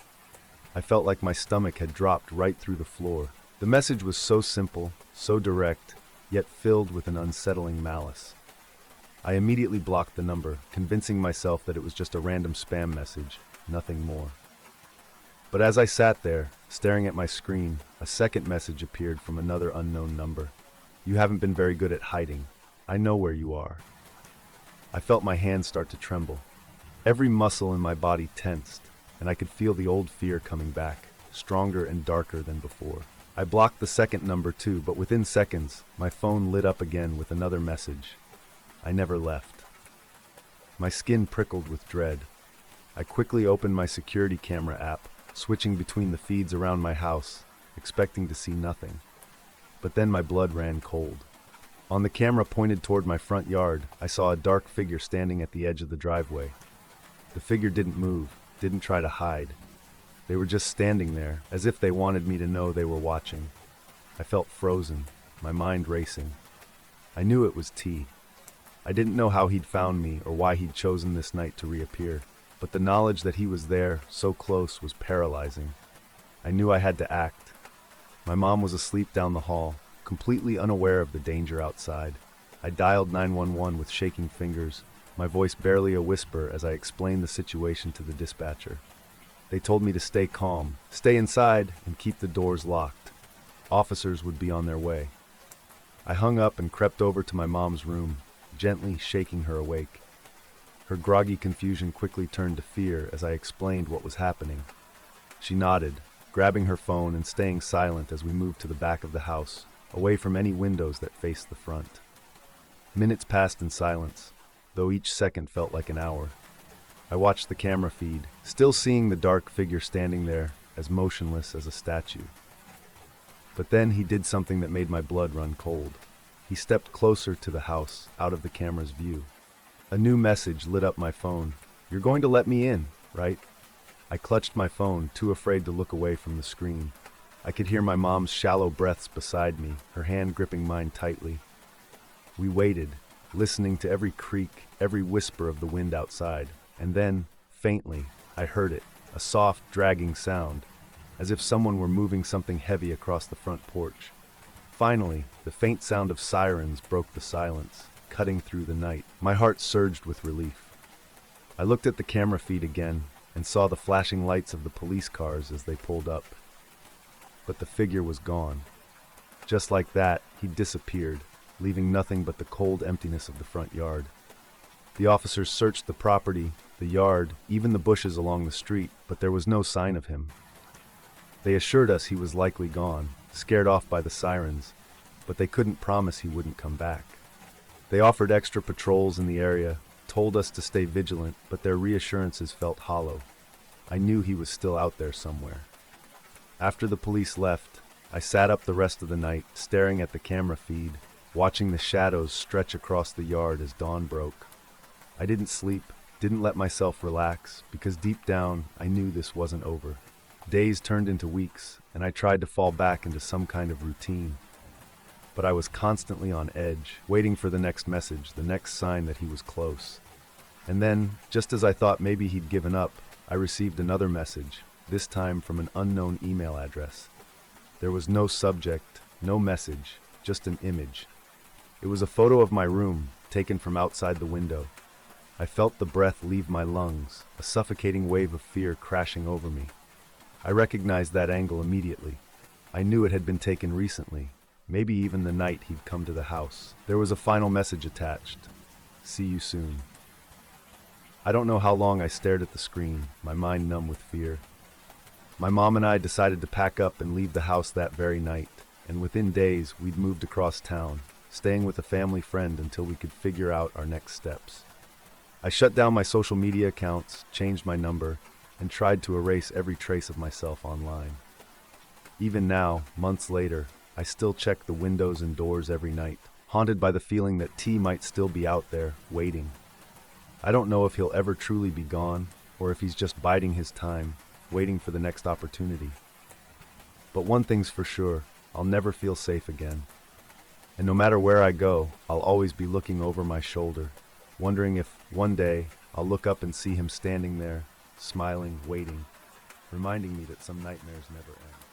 I felt like my stomach had dropped right through the floor. The message was so simple, so direct, yet filled with an unsettling malice. I immediately blocked the number, convincing myself that it was just a random spam message, nothing more. But as I sat there, staring at my screen, a second message appeared from another unknown number. "You haven't been very good at hiding. I know where you are." I felt my hands start to tremble. Every muscle in my body tensed, and I could feel the old fear coming back, stronger and darker than before. I blocked the second number too, but within seconds, my phone lit up again with another message. I never left. My skin prickled with dread. I quickly opened my security camera app, switching between the feeds around my house, expecting to see nothing. But then my blood ran cold. On the camera pointed toward my front yard, I saw a dark figure standing at the edge of the driveway. The figure didn't move, didn't try to hide. They were just standing there, as if they wanted me to know they were watching. I felt frozen, my mind racing. I knew it was T. I didn't know how he'd found me or why he'd chosen this night to reappear, but the knowledge that he was there, so close, was paralyzing. I knew I had to act. My mom was asleep down the hall, completely unaware of the danger outside. I dialed 911 with shaking fingers, my voice barely a whisper as I explained the situation to the dispatcher. They told me to stay calm, stay inside, and keep the doors locked. Officers would be on their way. I hung up and crept over to my mom's room, gently shaking her awake. Her groggy confusion quickly turned to fear as I explained what was happening. She nodded, grabbing her phone and staying silent as we moved to the back of the house, away from any windows that faced the front. Minutes passed in silence, though each second felt like an hour. I watched the camera feed, still seeing the dark figure standing there, as motionless as a statue. But then he did something that made my blood run cold. He stepped closer to the house, out of the camera's view. A new message lit up my phone. "You're going to let me in, right?" I clutched my phone, too afraid to look away from the screen. I could hear my mom's shallow breaths beside me, her hand gripping mine tightly. We waited, listening to every creak, every whisper of the wind outside. And then, faintly, I heard it, a soft, dragging sound, as if someone were moving something heavy across the front porch. Finally, the faint sound of sirens broke the silence, cutting through the night. My heart surged with relief. I looked at the camera feed again and saw the flashing lights of the police cars as they pulled up. But the figure was gone. Just like that, he disappeared, leaving nothing but the cold emptiness of the front yard. The officers searched the property, the yard, even the bushes along the street, but there was no sign of him. They assured us he was likely gone, scared off by the sirens, but they couldn't promise he wouldn't come back. They offered extra patrols in the area, told us to stay vigilant, but their reassurances felt hollow. I knew he was still out there somewhere. After the police left, I sat up the rest of the night, staring at the camera feed, watching the shadows stretch across the yard as dawn broke. I didn't sleep, Didn't let myself relax, because deep down, I knew this wasn't over. Days turned into weeks, and I tried to fall back into some kind of routine. But I was constantly on edge, waiting for the next message, the next sign that he was close. And then, just as I thought maybe he'd given up, I received another message, this time from an unknown email address. There was no subject, no message, just an image. It was a photo of my room, taken from outside the window. I felt the breath leave my lungs, a suffocating wave of fear crashing over me. I recognized that angle immediately. I knew it had been taken recently, maybe even the night he'd come to the house. There was a final message attached. See you soon. I don't know how long I stared at the screen, my mind numb with fear. My mom and I decided to pack up and leave the house that very night, and within days we'd moved across town, staying with a family friend until we could figure out our next steps. I shut down my social media accounts, changed my number, and tried to erase every trace of myself online. Even now, months later, I still check the windows and doors every night, haunted by the feeling that T might still be out there, waiting. I don't know if he'll ever truly be gone, or if he's just biding his time, waiting for the next opportunity. But one thing's for sure, I'll never feel safe again. And no matter where I go, I'll always be looking over my shoulder, wondering if, one day, I'll look up and see him standing there, smiling, waiting, reminding me that some nightmares never end.